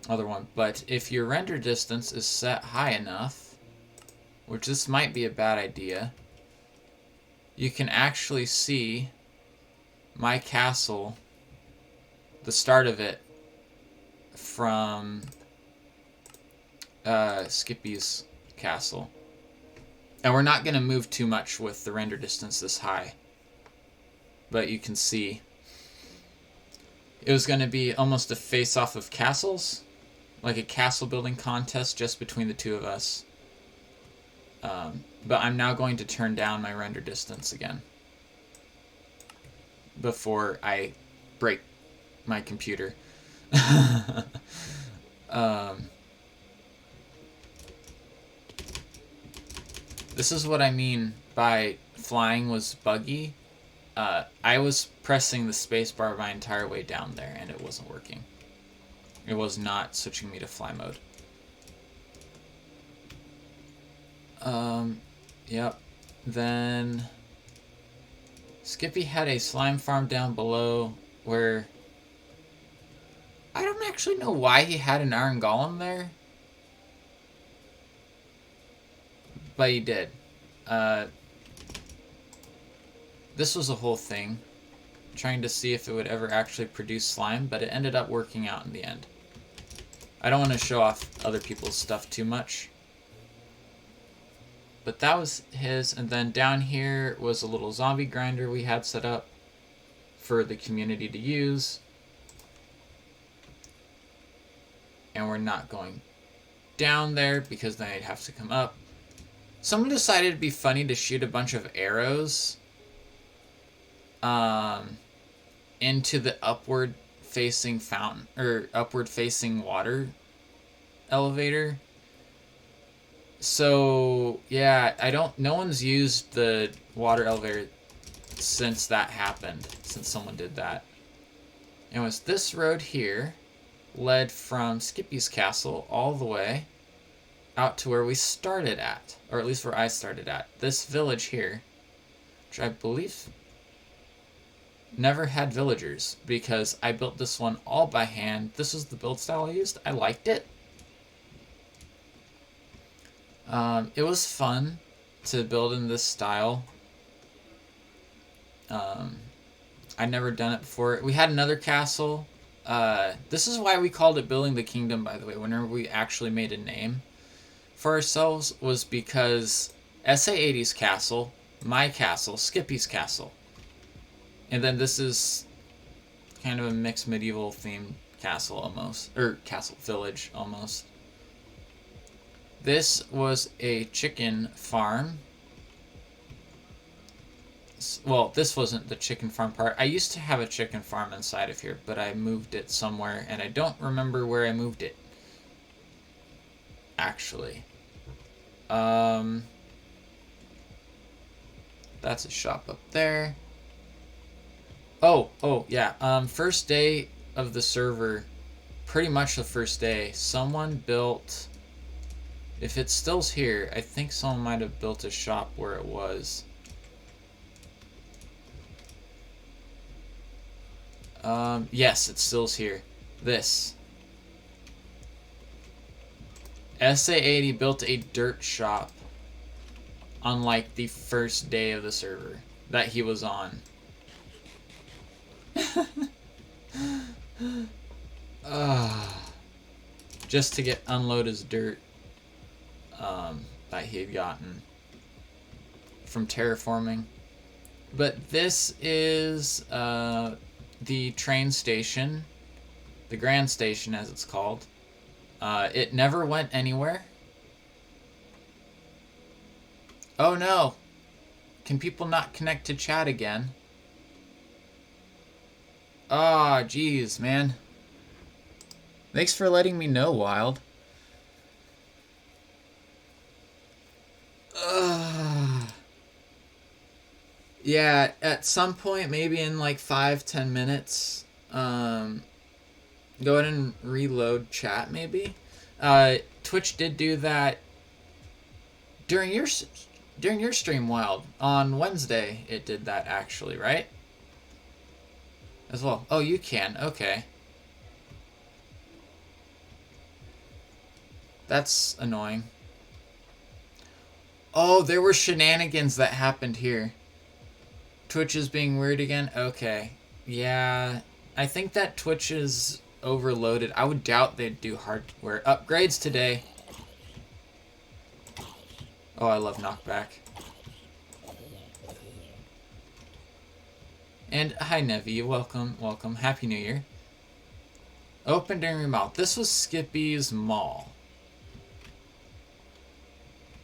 other one. But if your render distance is set high enough, which this might be a bad idea, you can actually see my castle, the start of it, from Skippy's castle. And we're not going to move too much with the render distance this high. But you can see it was going to be almost a face-off of castles, like a castle building contest just between the two of us. But I'm now going to turn down my render distance again before I break my computer. This is what I mean by flying was buggy. I was pressing the spacebar my entire way down there, and it wasn't working. It was not switching me to fly mode. Yep. Then Skippy had a slime farm down below where I don't actually know why he had an iron golem there, but he did. This was a whole thing, trying to see if it would ever actually produce slime, but it ended up working out in the end. I don't want to show off other people's stuff too much. But that was his, and then down here was a little zombie grinder we had set up for the community to use. And we're not going down there because then I'd have to come up. Someone decided it'd be funny to shoot a bunch of arrows into the upward facing fountain, or upward facing water elevator. So yeah, no one's used the water elevator since that happened, since someone did that. Anyways, this road here led from Skippy's castle all the way out to where we started at, or at least where I started at. This village here, which I believe never had villagers because I built this one all by hand. This was the build style I used. I liked it. It was fun to build in this style. I'd never done it before. We had another castle. This is why we called it Building the Kingdom, by the way, whenever we actually made a name for ourselves, was because SA80's castle, my castle, Skippy's castle. And then this is kind of a mixed medieval themed castle almost, or castle village almost. This was a chicken farm. Well, this wasn't the chicken farm part. I used to have a chicken farm inside of here, but I moved it somewhere, and I don't remember where I moved it. Actually. That's a shop up there. Oh, yeah. First day of the server, pretty much the first day, someone built... If it still's here, I think someone might have built a shop where it was. Yes, it still's here. This. SA80 built a dirt shop on like the first day of the server that he was on. Just to unload his dirt that he had gotten from terraforming. But this is the train station, the Grand Station as it's called. It never went anywhere. Oh no! Can people not connect to chat again? Ah, jeez, man. Thanks for letting me know, Wild. Yeah, at some point, maybe in like 5-10 minutes, go ahead and reload chat, maybe. Twitch did do that during your stream, Wild. On Wednesday, it did that actually, right? As well. Oh, you can. Okay. That's annoying. Oh, there were shenanigans that happened here. Twitch is being weird again? Okay. Yeah. I think that Twitch is overloaded. I would doubt they'd do hardware upgrades today. Oh, I love knockback. And hi, Nevi. Welcome. Happy New Year. Open during your mouth. This was Skippy's Mall.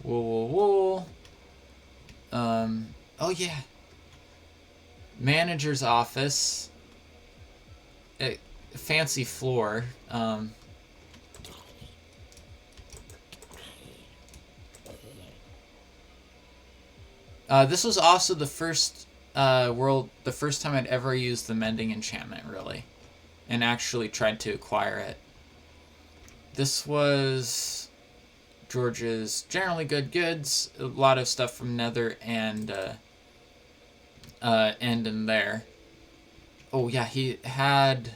Whoa. Oh, yeah. Manager's office. A fancy floor. This was also the first the first time I'd ever used the mending enchantment, really, and actually tried to acquire it. This was George's generally good goods. A lot of stuff from Nether and End in there. Oh yeah, he had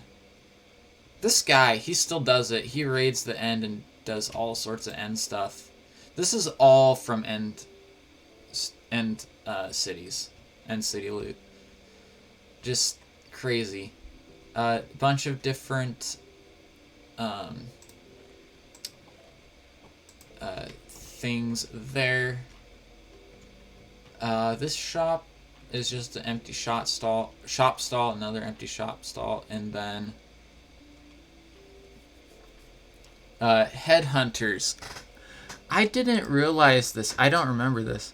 this guy. He still does it. He raids the End and does all sorts of End stuff. This is all from End cities. End city loot. Just crazy. Bunch of different things there. This shop is just an empty shop stall, another empty shop stall, and then headhunters. I didn't realize this. I don't remember this.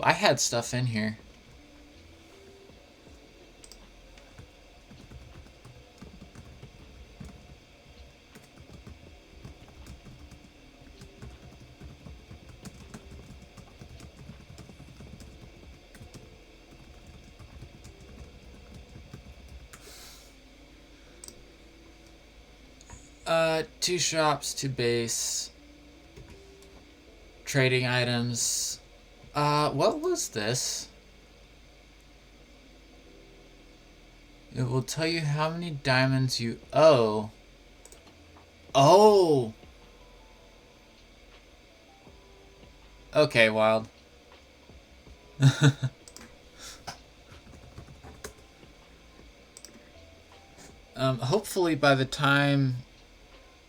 I had stuff in here. Two shops, two base. Trading items. What was this? It will tell you how many diamonds you owe. Oh! Okay, Wild. Hopefully by the time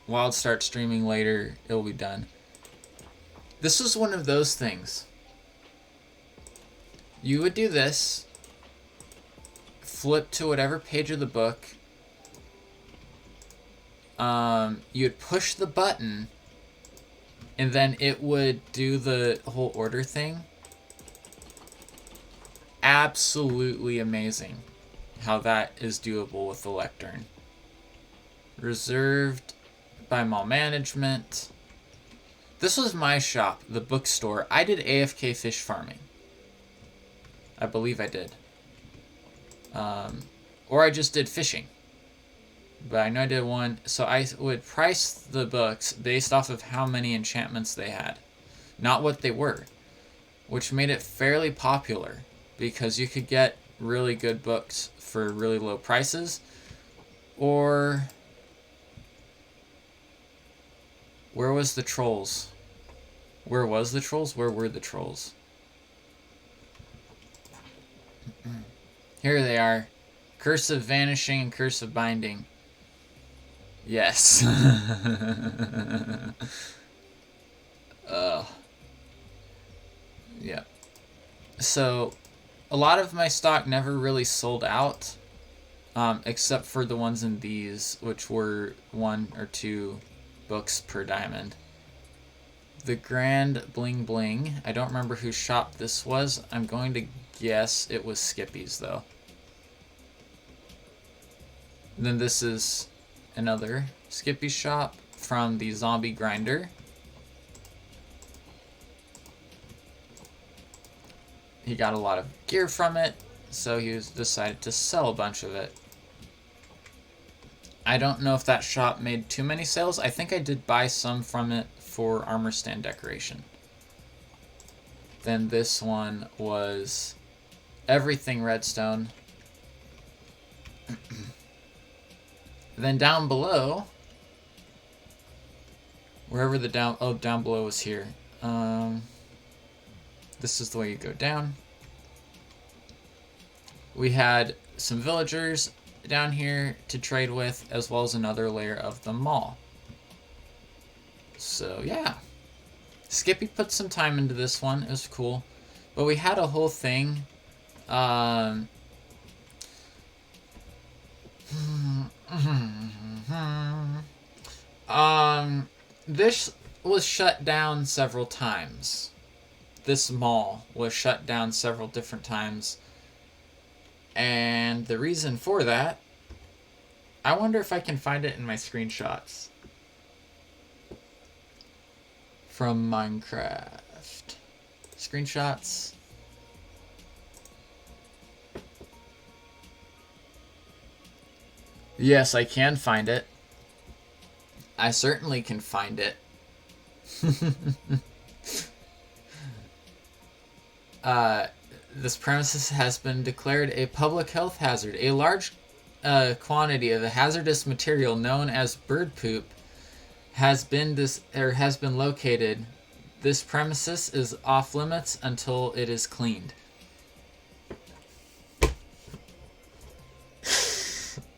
Wild starts streaming later, it'll be done. This was one of those things. You would do this, flip to whatever page of the book, you'd push the button, and then it would do the whole order thing. Absolutely amazing how that is doable with the lectern. Reserved by mall management. This was my shop, the bookstore. I did AFK fish farming. I believe I did. Or I just did fishing. But I know I did one. So I would price the books based off of how many enchantments they had. Not what they were. Which made it fairly popular. Because you could get really good books for really low prices. Or... where was the trolls? Where was the trolls? Where were the trolls? Here they are. Curse of Vanishing and Curse of Binding. Yes. Yeah. So, a lot of my stock never really sold out. Except for the ones in these, which were 1 or 2 books per diamond. The Grand Bling Bling. I don't remember whose shop this was. I'm going to guess it was Skippy's, though. Then this is another Skippy shop from the Zombie Grinder. He got a lot of gear from it, so he decided to sell a bunch of it. I don't know if that shop made too many sales. I think I did buy some from it for armor stand decoration. Then this one was everything redstone. Then down below, wherever the down below was here. This is the way you go down. We had some villagers down here to trade with, as well as another layer of the mall. So yeah, Skippy put some time into this one. It was cool, but we had a whole thing. This was shut down several times. This mall was shut down several different times. And the reason for that, I wonder if I can find it in my screenshots from Minecraft. Screenshots. Yes, I can find it. I certainly can find it. This premises has been declared a public health hazard. A large quantity of a hazardous material known as bird poop has been located. This premises is off limits until it is cleaned.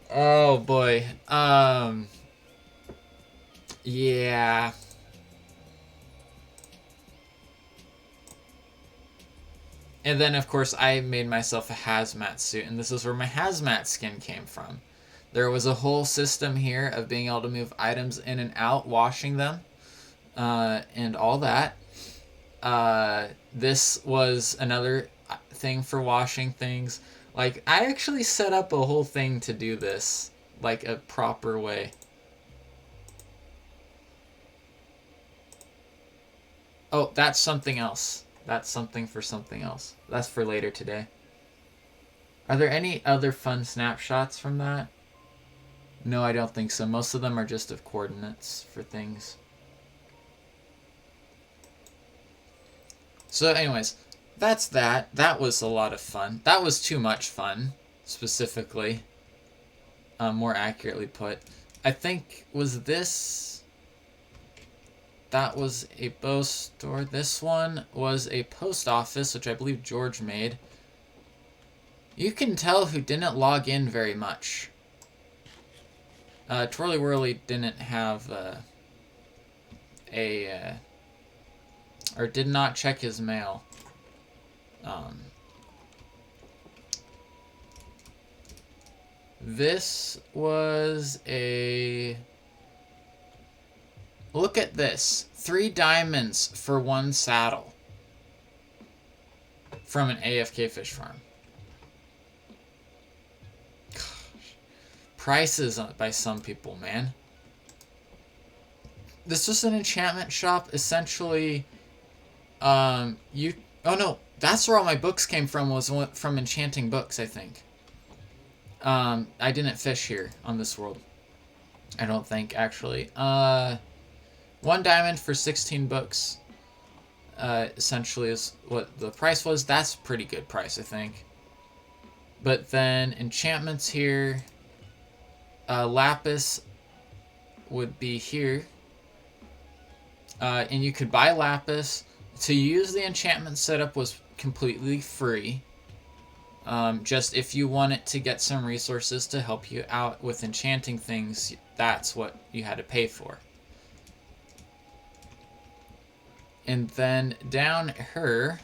Oh boy. Yeah. And then, of course, I made myself a hazmat suit, and this is where my hazmat skin came from. There was a whole system here of being able to move items in and out, washing them, and all that. This was another thing for washing things. Like, I actually set up a whole thing to do this, like, a proper way. Oh, that's something else. That's something for something else. That's for later today. Are there any other fun snapshots from that? No, I don't think so. Most of them are just of coordinates for things. So anyways, that's that. That was a lot of fun. That was too much fun, specifically. More accurately put. I think, was this... That was a bow store. This one was a post office, which I believe George made. You can tell who didn't log in very much. Twirly Whirly didn't have or did not check his mail. This was a... Look at this. 3 diamonds for 1 saddle. From an AFK fish farm. Gosh. Prices by some people, man. This was an enchantment shop. Essentially, oh no, that's where all my books came from, was from enchanting books, I think. I didn't fish here on this world. I don't think, actually. 1 diamond for 16 books, essentially is what the price was. That's a pretty good price, I think. But then enchantments here, lapis would be here. And you could buy lapis. To use the enchantment setup was completely free. Just if you wanted to get some resources to help you out with enchanting things, that's what you had to pay for. And then down here...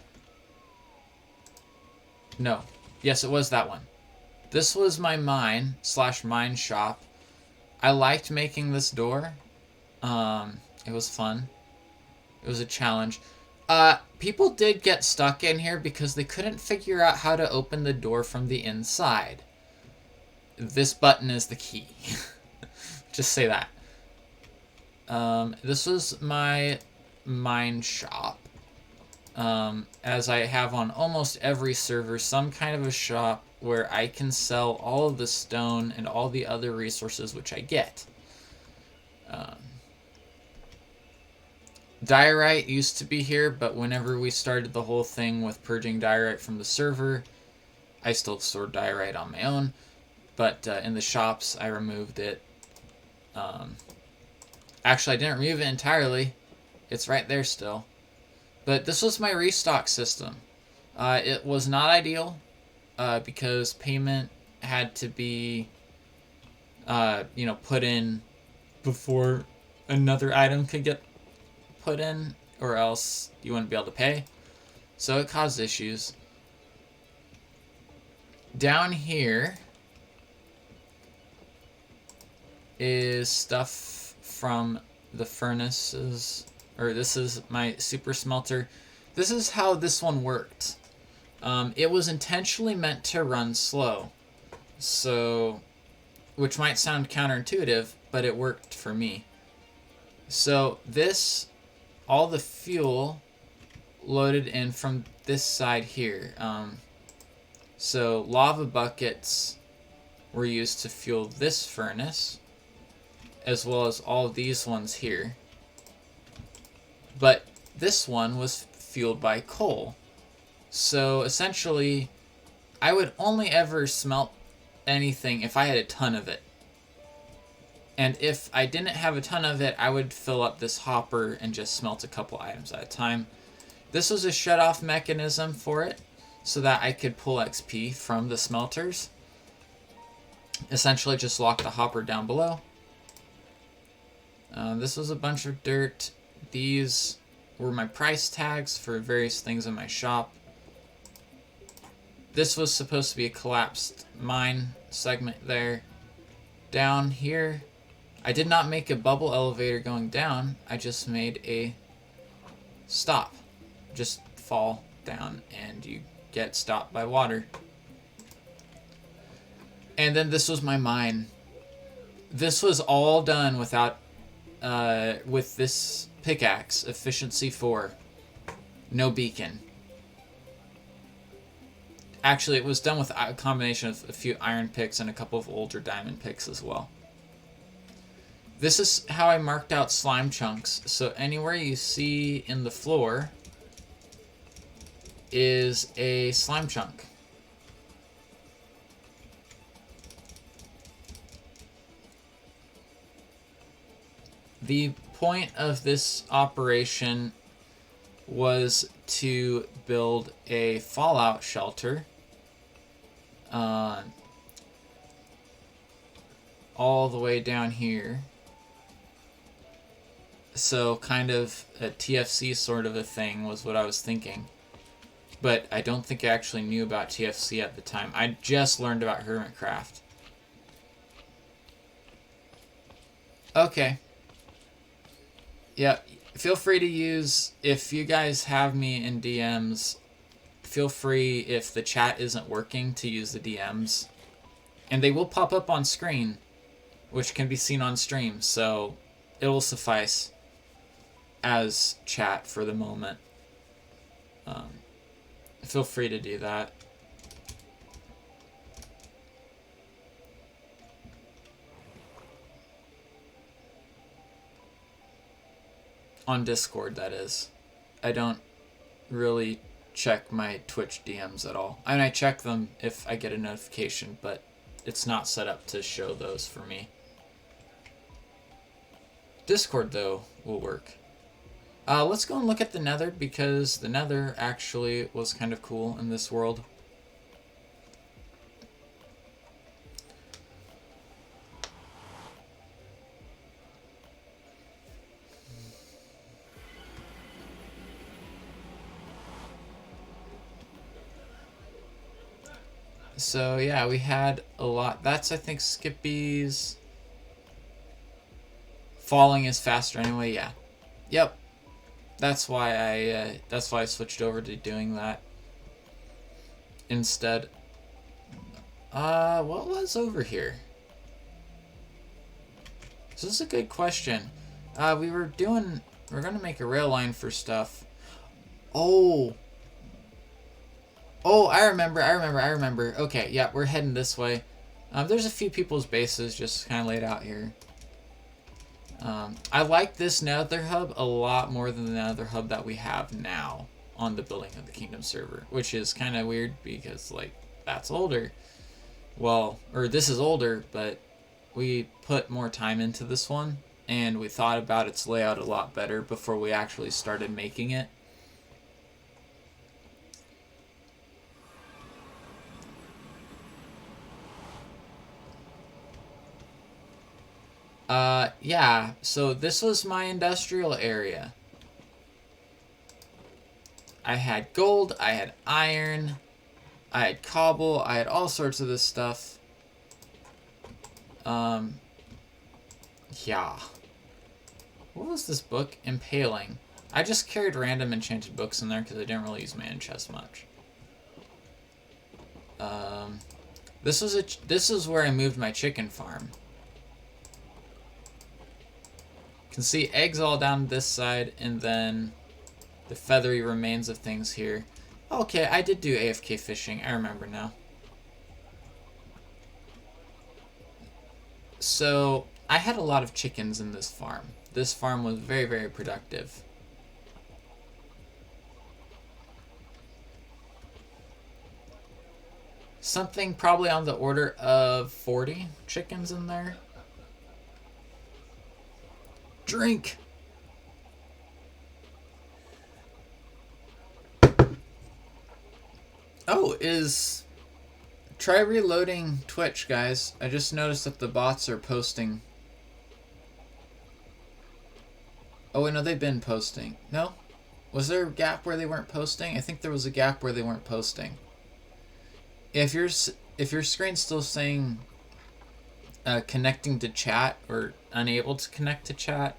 No. Yes, it was that one. This was my mine/mine shop. I liked making this door. It was fun. It was a challenge. People did get stuck in here because they couldn't figure out how to open the door from the inside. This button is the key. Just say that. This was my mine shop. As I have on almost every server, some kind of a shop where I can sell all of the stone and all the other resources which I get. Diorite used to be here, but whenever we started the whole thing with purging diorite from the server, I still stored diorite on my own, but in the shops I removed it. Actually, I didn't remove it entirely. It's right there still. But this was my restock system. It was not ideal because payment had to be put in before another item could get put in, or else you wouldn't be able to pay. So it caused issues. Down here is stuff from the furnaces, or this is my super smelter. This is how this one worked. It was intentionally meant to run slow, so, which might sound counterintuitive, but it worked for me. So this, all the fuel loaded in from this side here. So lava buckets were used to fuel this furnace, as well as all of these ones here. But this one was fueled by coal. So essentially, I would only ever smelt anything if I had a ton of it. And if I didn't have a ton of it, I would fill up this hopper and just smelt a couple items at a time. This was a shut-off mechanism for it, so that I could pull XP from the smelters. Essentially just lock the hopper down below. This was a bunch of dirt. These were my price tags for various things in my shop. This was supposed to be a collapsed mine segment there. Down here, I did not make a bubble elevator going down. I just made a stop. just fall down and you get stopped by water. And then this was my mine. This was all done without, with this pickaxe, efficiency 4. No beacon. Actually, it was done with a combination of a few iron picks and a couple of older diamond picks as well. This is how I marked out slime chunks. So anywhere you see in the floor is a slime chunk. The point of this operation was to build a fallout shelter all the way down here. So kind of a TFC sort of a thing was what I was thinking. But I don't think I actually knew about TFC at the time. I just learned about Hermitcraft. Okay. Yeah, feel free to use, if you guys have me in DMs, feel free, if the chat isn't working, to use the DMs. And they will pop up on screen, which can be seen on stream, so it will suffice as chat for the moment. Feel free to do that. On Discord, that is. I don't really check my Twitch DMs at all. I mean, I check them if I get a notification, but it's not set up to show those for me. Discord, though, will work. Let's go and look at the Nether, because the Nether actually was kind of cool in this world. So yeah, we had a lot. That's, I think, Skippy's falling is faster anyway. Yeah, yep. That's why I switched over to doing that instead. What was over here? This is a good question. We're gonna make a rail line for stuff. Oh, I remember. Okay, yeah, we're heading this way. There's a few people's bases just kind of laid out here. I like this Nether hub a lot more than the Nether hub that we have now on the Building of the Kingdom server, which is kind of weird because, like, that's older. Well, or this is older, but we put more time into this one, and we thought about its layout a lot better before we actually started making it. Yeah, so this was my industrial area. I had gold, I had iron, I had cobble, I had all sorts of this stuff. Yeah. What was this book? Impaling. I just carried random enchanted books in there because I didn't really use my chest much. This is where I moved my chicken farm. You can see eggs all down this side, and then the feathery remains of things here. Okay, I did do AFK fishing. I remember now. So, I had a lot of chickens in this farm. This farm was very, very productive. Something probably on the order of 40 chickens in there. Drink! Oh, try reloading Twitch, guys. I just noticed that the bots are posting. Oh, wait, no, they've been posting. No? Was there a gap where they weren't posting? I think there was a gap where they weren't posting. If your screen's still saying connecting to chat or unable to connect to chat,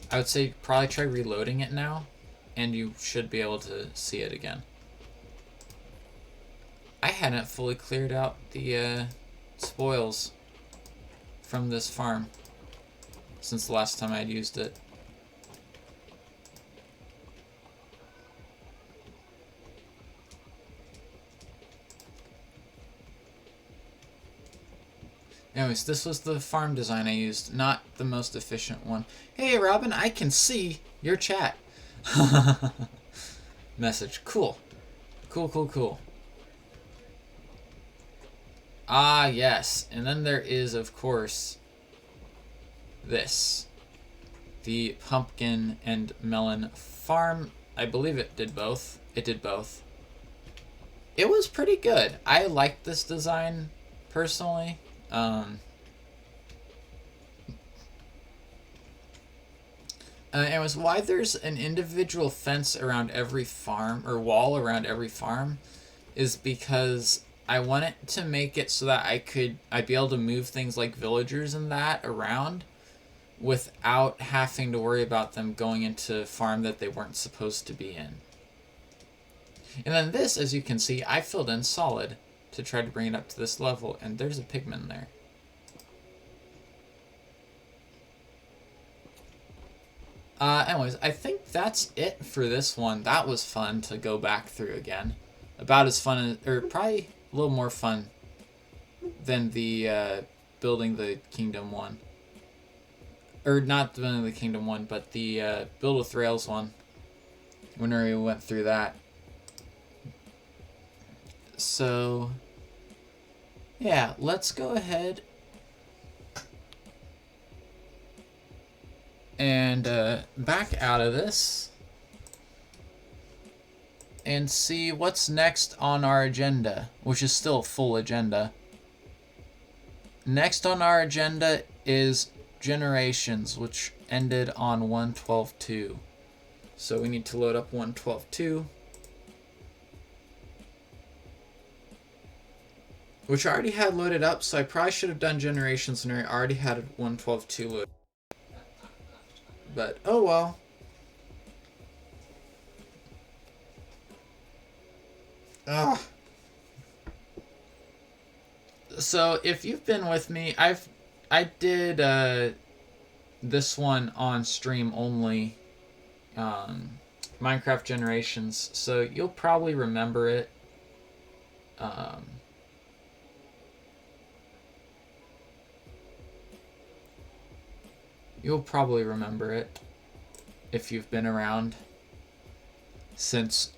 I would say probably try reloading it now and you should be able to see it again. I hadn't fully cleared out the spoils from this farm since the last time I'd used it. Anyways, this was the farm design I used, not the most efficient one. Hey, Robin, I can see your chat. Message. Cool. Cool. Ah, yes. And then there is, of course, this. The pumpkin and melon farm. I believe it did both. It did both. It was pretty good. I liked this design, personally. It was why there's an individual fence around every farm, or wall around every farm, is because I wanted to make it so that I'd be able to move things like villagers and that around without having to worry about them going into a farm that they weren't supposed to be in. And then this, as you can see, I filled in solid to try to bring it up to this level, and there's a pigman there. Anyways, I think that's it for this one. That was fun to go back through again. About as fun as, or probably a little more fun than the building the kingdom one. Or not building the kingdom one, but the build with rails one. Whenever we went through that. So, yeah, let's go ahead and back out of this and see what's next on our agenda, which is still a full agenda. Next on our agenda is Generations, which ended on 1.12.2. So we need to load up 1.12.2. Which I already had loaded up, so I probably should have done Generations when I already had 1.12.2 loaded. But, oh well. Ugh. So, if you've been with me, I did this one on stream only, Minecraft Generations, so you'll probably remember it. You'll probably remember it if you've been around since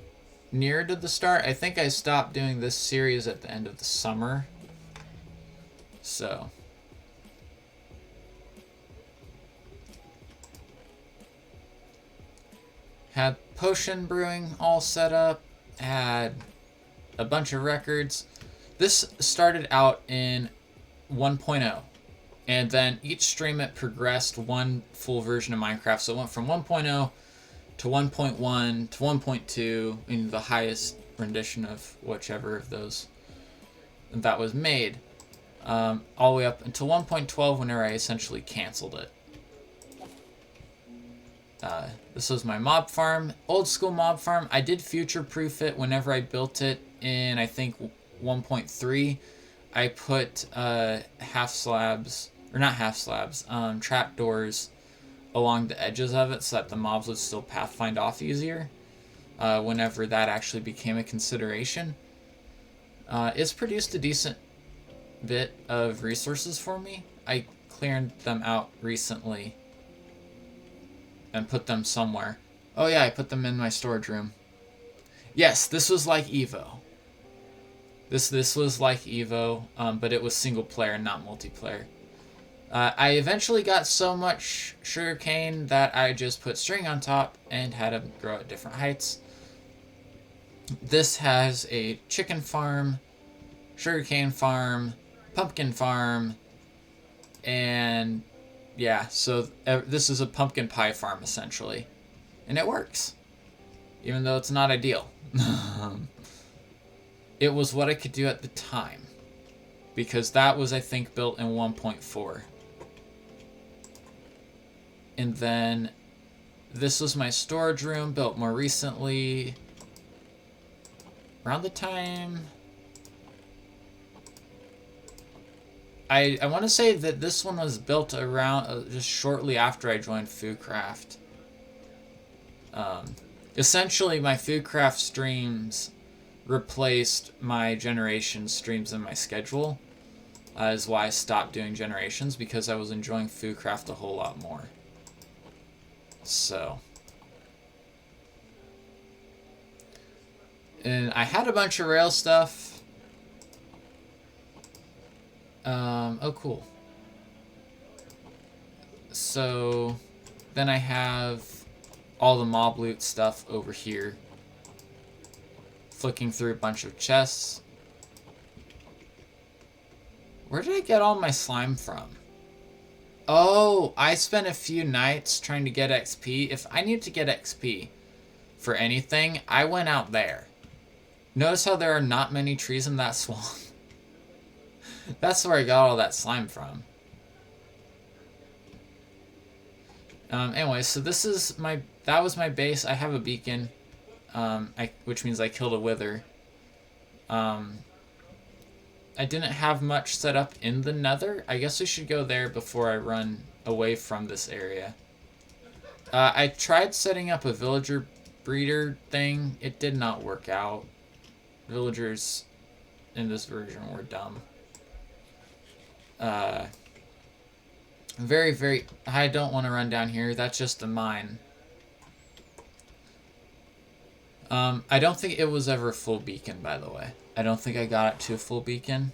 near to the start. I think I stopped doing this series at the end of the summer. So, had potion brewing all set up, had a bunch of records. This started out in 1.0. And then each stream it progressed one full version of Minecraft. So it went from 1.0 to 1.1 to 1.2 in the highest rendition of whichever of those that was made. All the way up until 1.12 whenever I essentially canceled it. This was my mob farm, old school mob farm. I did future-proof it whenever I built it in, I think, 1.3. I put half slabs, or not half slabs, trapdoors along the edges of it so that the mobs would still pathfind off easier whenever that actually became a consideration. It's produced a decent bit of resources for me. I cleared them out recently and put them somewhere. Oh yeah, I put them in my storage room. Yes, this was like Evo. This was like Evo, but it was single player, not multiplayer. I eventually got so much sugarcane that I just put string on top and had them grow at different heights. This has a chicken farm, sugarcane farm, pumpkin farm, and yeah, so this is a pumpkin pie farm essentially. And it works, even though it's not ideal. It was what I could do at the time, because that was, I think, built in 1.4. And then This was my storage room, built more recently. Around the time... I want to say that this one was built around just shortly after I joined Foodcraft. Essentially, my Foodcraft streams replaced my generation streams in my schedule. Is why I stopped doing generations, because I was enjoying Foodcraft a whole lot more. So. And I had a bunch of rail stuff. Oh, cool. So, then I have all the mob loot stuff over here. Flicking through a bunch of chests. Where did I get all my slime from? Oh, I spent a few nights trying to get XP. If I need to get XP for anything, I went out there. Notice how there are not many trees in that swamp? That's where I got all that slime from. Anyway, so this is that was my base. I have a beacon, which means I killed a wither. I didn't have much set up in the nether. I guess we should go there before I run away from this area. I tried setting up a villager breeder thing. It did not work out. Villagers in this version were dumb. I don't want to run down here. That's just a mine. I don't think it was ever a full beacon, by the way. I don't think I got it to a full beacon.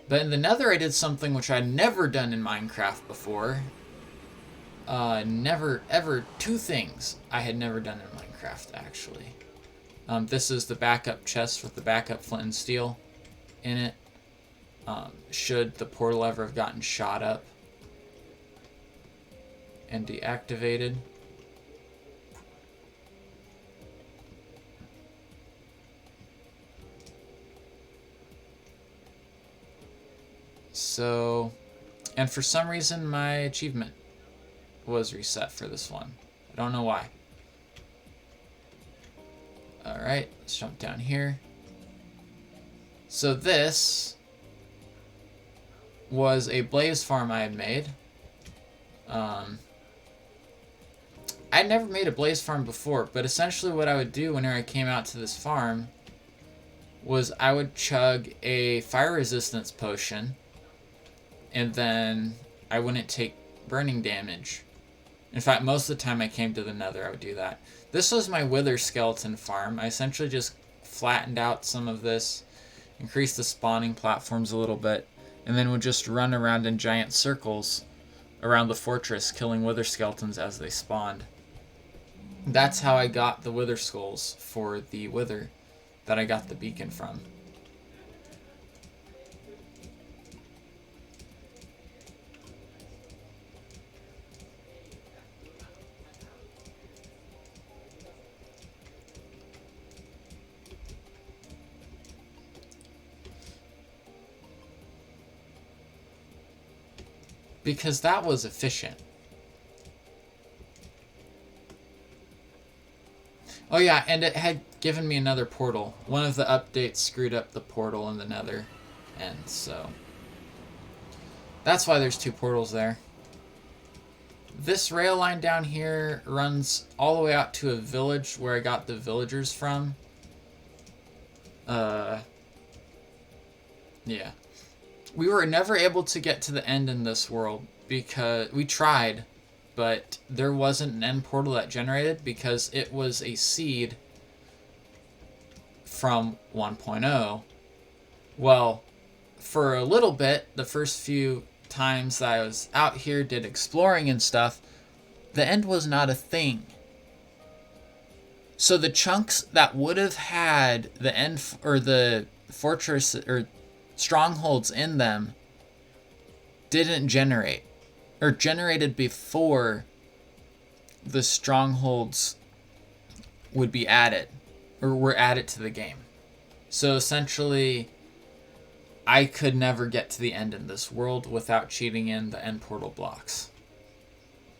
But in the nether, I did something which I'd never done in Minecraft before. Never, ever, two things I had never done in Minecraft, actually. This is the backup chest with the backup flint and steel in it. Should the portal ever have gotten shot up and deactivated. So, and for some reason my achievement was reset for this one. I don't know why. Alright, let's jump down here. So this was a blaze farm I had made. I'd never made a blaze farm before, but essentially what I would do whenever I came out to this farm was I would chug a fire resistance potion, and then I wouldn't take burning damage. In fact, most of the time I came to the nether, I would do that. This was my wither skeleton farm. I essentially just flattened out some of this, increased the spawning platforms a little bit, and then would just run around in giant circles around the fortress, killing wither skeletons as they spawned. That's how I got the wither skulls for the wither that I got the beacon from. Because that was efficient. Oh yeah, and it had given me another portal. One of the updates screwed up the portal in the nether, and so that's why there's two portals there. This rail line down here runs all the way out to a village where I got the villagers from. Yeah. We were never able to get to the end in this world because we tried, but there wasn't an end portal that generated because it was a seed from 1.0. Well, for a little bit, the first few times that I was out here, did exploring and stuff, the end was not a thing. So the chunks that would have had the end or the fortress or strongholds in them didn't generate, or generated before the strongholds would be added or were added to the game. So essentially I could never get to the end in this world without cheating in the end portal blocks.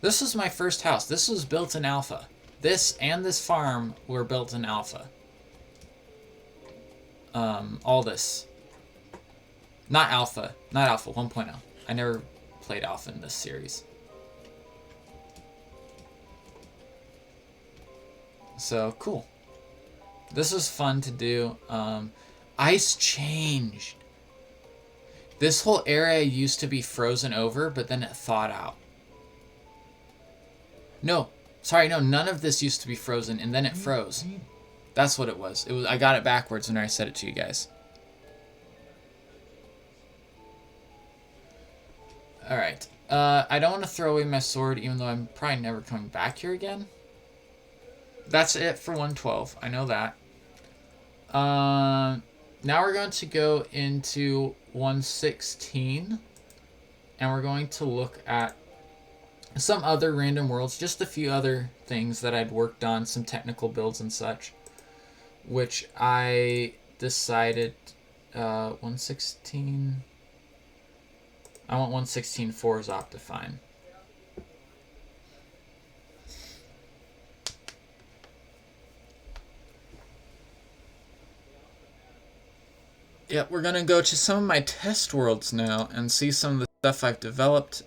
This was my first house. This was built in alpha. This and this farm were built in alpha. All this. Not alpha 1.0. I never played alpha in this series. So, cool. This was fun to do. Ice changed. This whole area used to be frozen over, but then it thawed out. No, none of this used to be frozen, and then it froze. That's what it was. I got it backwards when I said it to you guys. Alright. I don't want to throw away my sword, even though I'm probably never coming back here again. That's it for 112. I know that. Now we're going to go into 116. And we're going to look at some other random worlds. Just a few other things that I'd worked on. Some technical builds and such. Which I decided... 116... I want 116 for Optifine. Yep, we're going to go to some of my test worlds now and see some of the stuff I've developed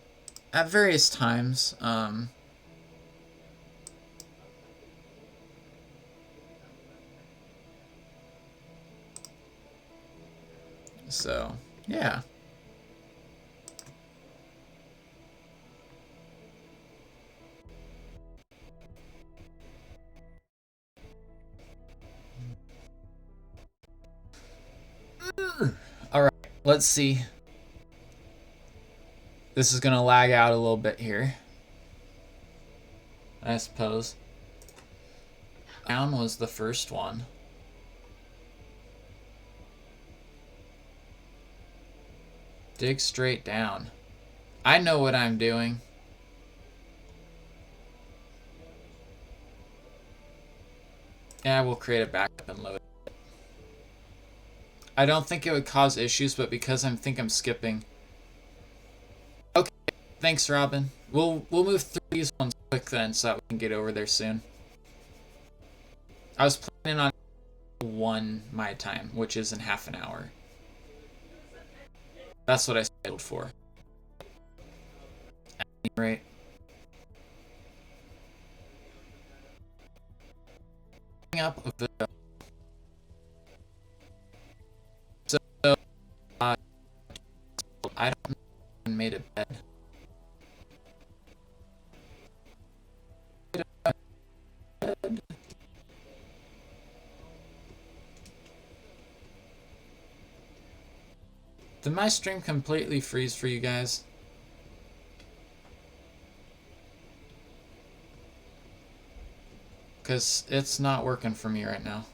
at various times. So, yeah. Alright, let's see. This is going to lag out a little bit here, I suppose. Down was the first one. Dig straight down. I know what I'm doing. Yeah, we'll create a backup and load it. I don't think it would cause issues, but because I think I'm skipping. Okay, thanks, Robin. We'll move through these ones quick then, so that we can get over there soon. I was planning on 1 my time, which is in half an hour. That's what I scheduled for. At any rate. Up a video. So, I don't know if I made a bed. Did my stream completely freeze for you guys? Because it's not working for me right now.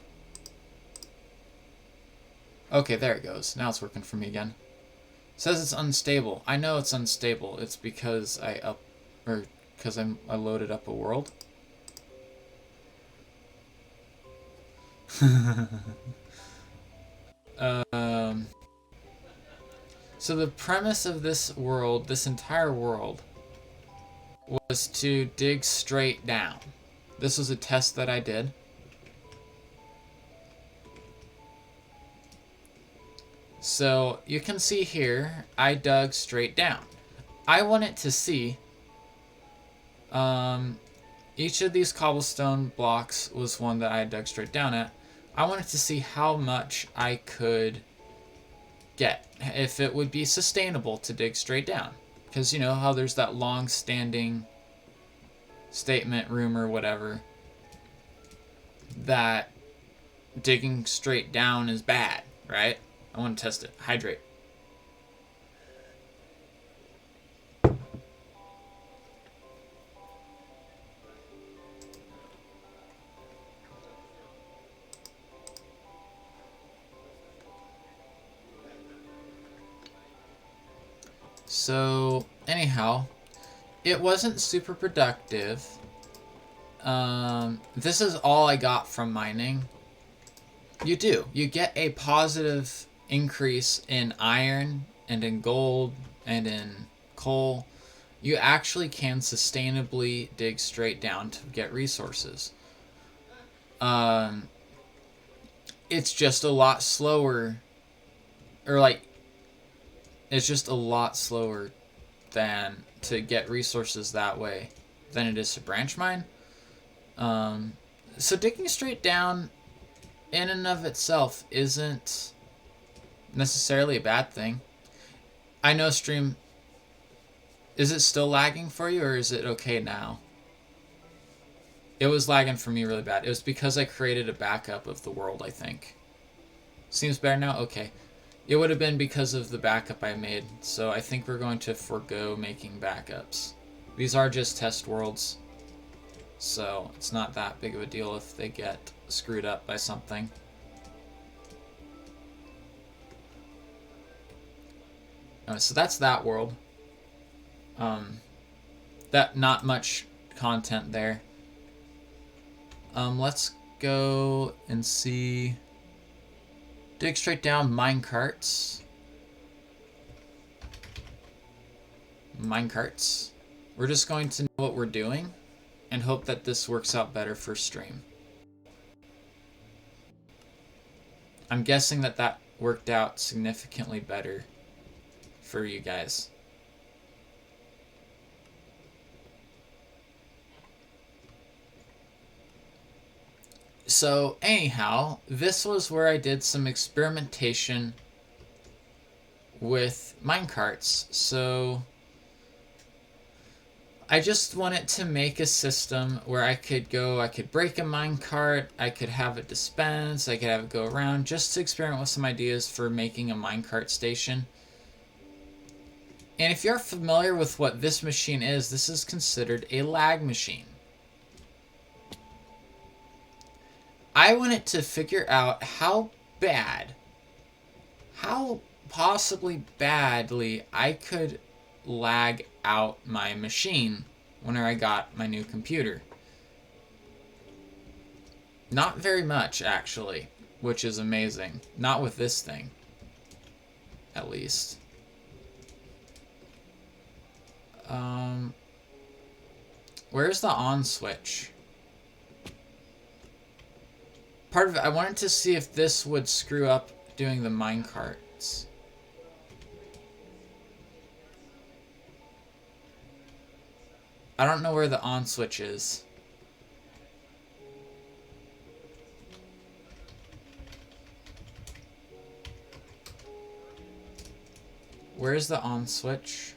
Okay, there it goes. Now it's working for me again. It says it's unstable. I know it's unstable. It's because I loaded up a world. So the premise of this world, this entire world, was to dig straight down. This was a test that I did. So you can see here, I dug straight down. I wanted to see, each of these cobblestone blocks was one that I dug straight down at. I wanted to see how much I could get, if it would be sustainable to dig straight down. Because you know how there's that long-standing statement, rumor, whatever, that digging straight down is bad, right? I want to test it. Hydrate. So, anyhow, it wasn't super productive. This is all I got from mining. You get a positive increase in iron and in gold and in coal you actually can sustainably dig straight down to get resources. It's just a lot slower, or like, it's just a lot slower than to get resources that way than it is to branch mine. So digging straight down in and of itself isn't necessarily a bad thing. I know stream, is it still lagging for you or is it okay now? It was lagging for me really bad. It was because I created a backup of the world, I think. Seems better now? Okay. It would have been because of the backup I made, so I think we're going to forego making backups. These are just test worlds, so it's not that big of a deal if they get screwed up by something. So that's that world. That not much content there. Let's go and see. Dig straight down minecarts. Minecarts. We're just going to know what we're doing and hope that this works out better for stream. I'm guessing that that worked out significantly better for you guys. So anyhow, this was where I did some experimentation with minecarts. So I just wanted to make a system where I could break a minecart, I could have it dispense, I could have it go around, just to experiment with some ideas for making a minecart station. And if you're familiar with what this machine is, this is considered a lag machine. I wanted to figure out how possibly badly I could lag out my machine whenever I got my new computer. Not very much, actually, which is amazing. Not with this thing, at least. Where's the on switch? Part of it, I wanted to see if this would screw up doing the minecarts. I don't know where the on switch is. Where's the on switch?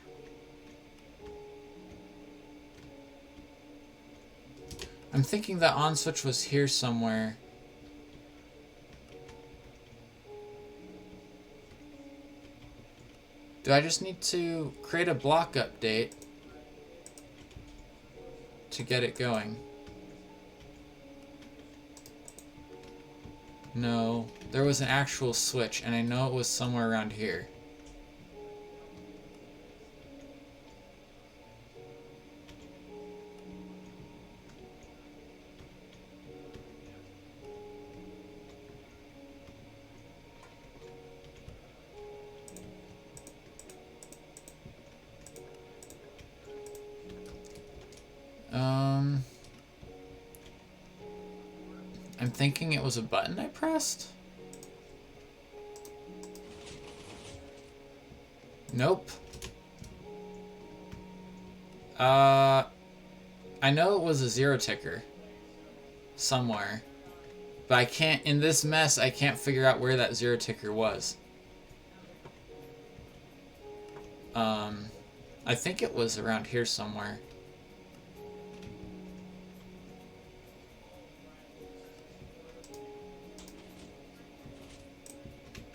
I'm thinking the on switch was here somewhere. Do I just need to create a block update to get it going? No, there was an actual switch, and I know it was somewhere around here. I'm thinking it was a button I pressed? Nope. I know it was a zero ticker somewhere, but I can't, in this mess, I can't figure out where that zero ticker was. I think it was around here somewhere.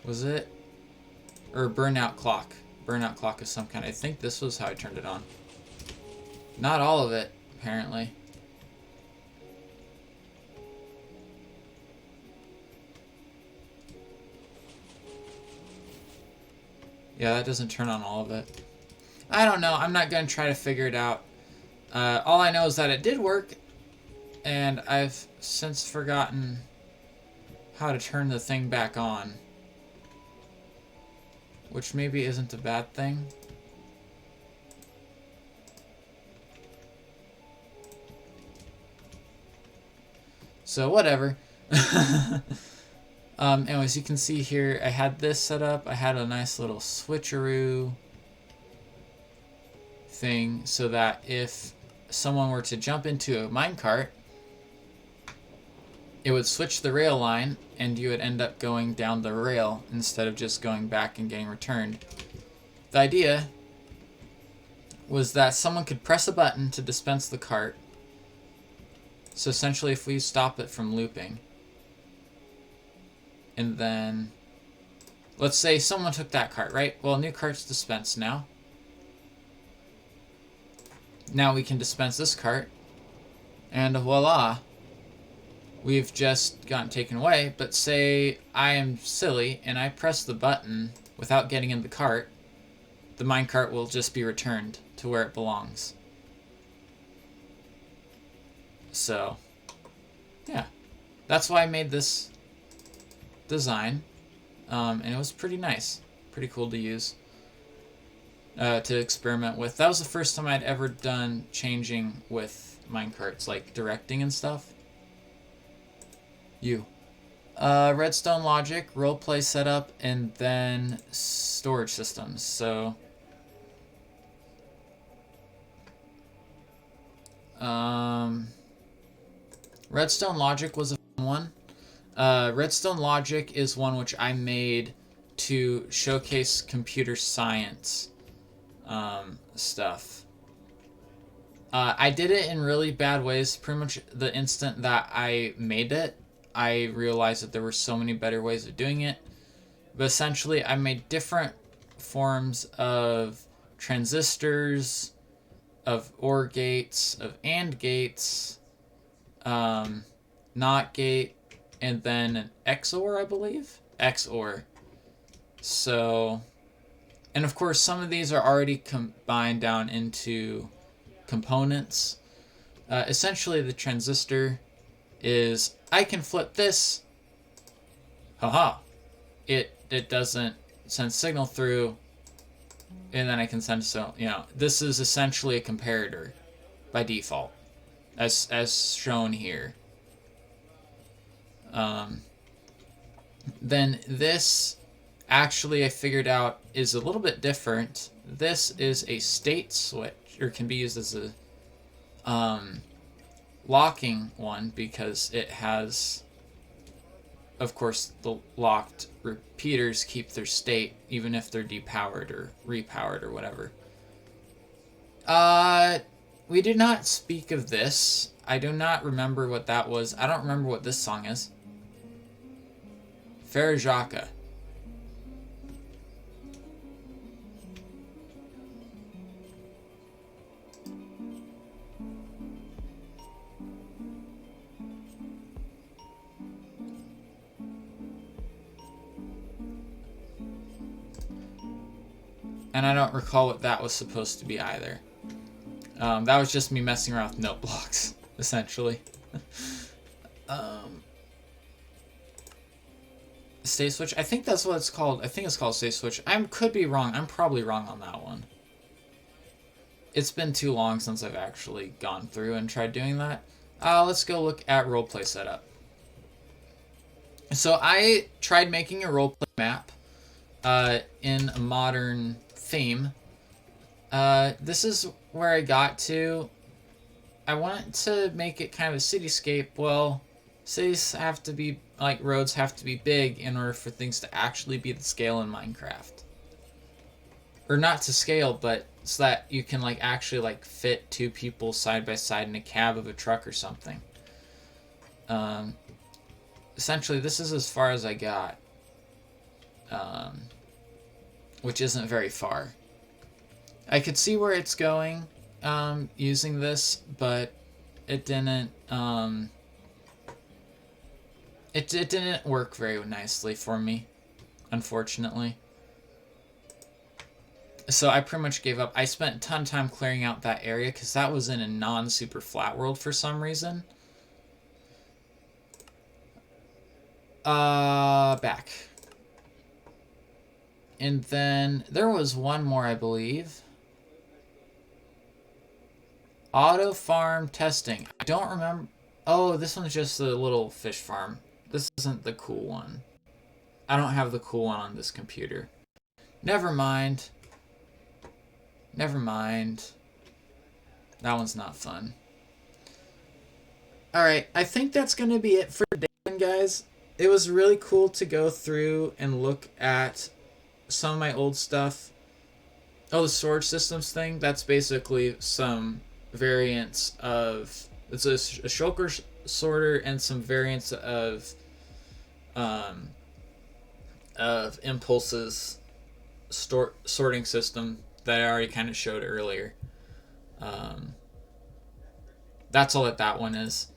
Was it? Or burnout clock. Burnout clock of some kind. I think this was how I turned it on. Not all of it, apparently. Yeah, that doesn't turn on all of it. I don't know. I'm not going to try to figure it out. All I know is that it did work, and I've since forgotten how to turn the thing back on. Which maybe isn't a bad thing. So whatever. Anyways, you can see here, I had this set up. I had a nice little switcheroo thing so that if someone were to jump into a minecart, it would switch the rail line and you would end up going down the rail instead of just going back and getting returned. The idea was that someone could press a button to dispense the cart. So essentially, if we stop it from looping, and then let's say someone took that cart, right? Well, a new cart's dispensed now. Now we can dispense this cart, and voila, we've just gotten taken away. But say I am silly and I press the button without getting in the cart, the minecart will just be returned to where it belongs. So, yeah, that's why I made this design, and it was pretty nice, pretty cool to use, to experiment with. That was the first time I'd ever done changing with minecarts, like directing and stuff. Redstone logic, roleplay setup, and then storage systems. So, Redstone logic was a fun one. Redstone logic is one which I made to showcase computer science stuff. I did it in really bad ways. Pretty much the instant that I made it, I realized that there were so many better ways of doing it. But essentially, I made different forms of transistors, of OR gates, of AND gates, NOT gate, and then an XOR, I believe? XOR. So, and of course, some of these are already combined down into components. Essentially, the transistor is, I can flip this, haha, it doesn't send signal through, and then I can send, so, you know, this is essentially a comparator by default, as shown here. Then this, actually, I figured out, is a little bit different. This is a state switch, or can be used as a locking one, because it has, of course, the locked repeaters keep their state even if they're depowered or repowered or whatever. We did not speak of this. I do not remember what that was. I don't remember what this song is. Farajaka. And I don't recall what that was supposed to be either. That was just me messing around with note blocks, essentially. State switch? I think that's what it's called. I think it's called state switch. I could be wrong. I'm probably wrong on that one. It's been too long since I've actually gone through and tried doing that. Let's go look at roleplay setup. So I tried making a roleplay map in a modern theme. This is where I got to. I wanted to make it kind of a cityscape. Well, cities have to be, like, roads have to be big in order for things to actually be the scale in Minecraft. Or not to scale, but so that you can, like, actually, like, fit two people side by side in a cab of a truck or something. Essentially, this is as far as I got. Which isn't very far. I could see where it's going using this, but it didn't it didn't work very nicely for me, unfortunately. So I pretty much gave up. I spent a ton of time clearing out that area because that was in a non-super flat world for some reason. Back. And then there was one more, I believe. Auto farm testing. I don't remember. Oh, this one's just a little fish farm. This isn't the cool one. I don't have the cool one on this computer. Never mind. Never mind. That one's not fun. Alright, I think that's going to be it for today, guys. It was really cool to go through and look at some of my old stuff. Oh, the storage systems thing, that's basically some variants of... It's a shulker sorter and some variants of Impulse's sorting system that I already kind of showed earlier. That's all that one is.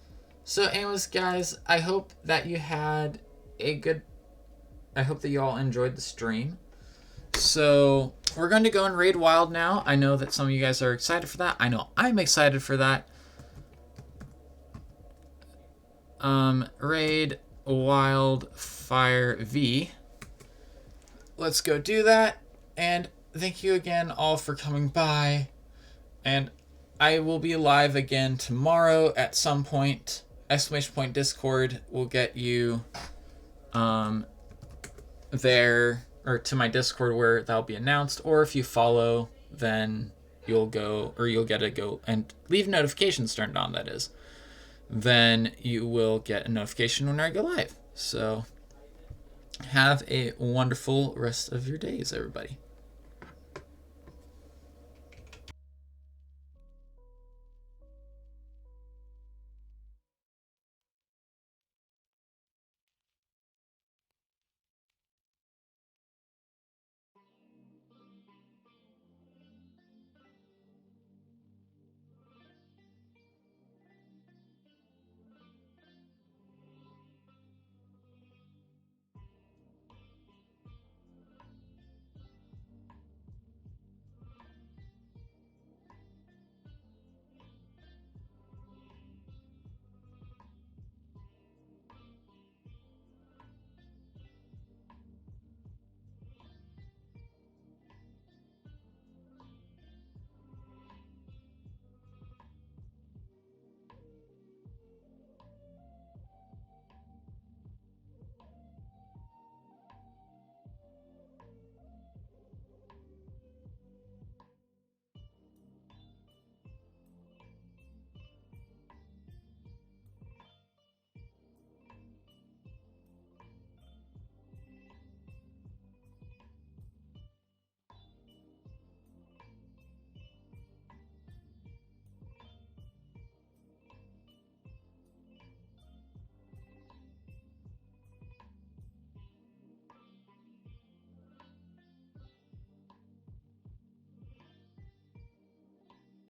So anyways, guys, I hope that you had a good... I hope that you all enjoyed the stream. So we're going to go and raid wild now. I know that some of you guys are excited for that. I know I'm excited for that. Raid Wildfire V. Let's go do that. And thank you again all for coming by. And I will be live again tomorrow at some point. Exclamation point Discord will get you there, or to my Discord where that'll be announced. Or if you follow, then you'll go, or you'll get to go and leave notifications turned on, that is. Then you will get a notification when I go live. So have a wonderful rest of your days, everybody.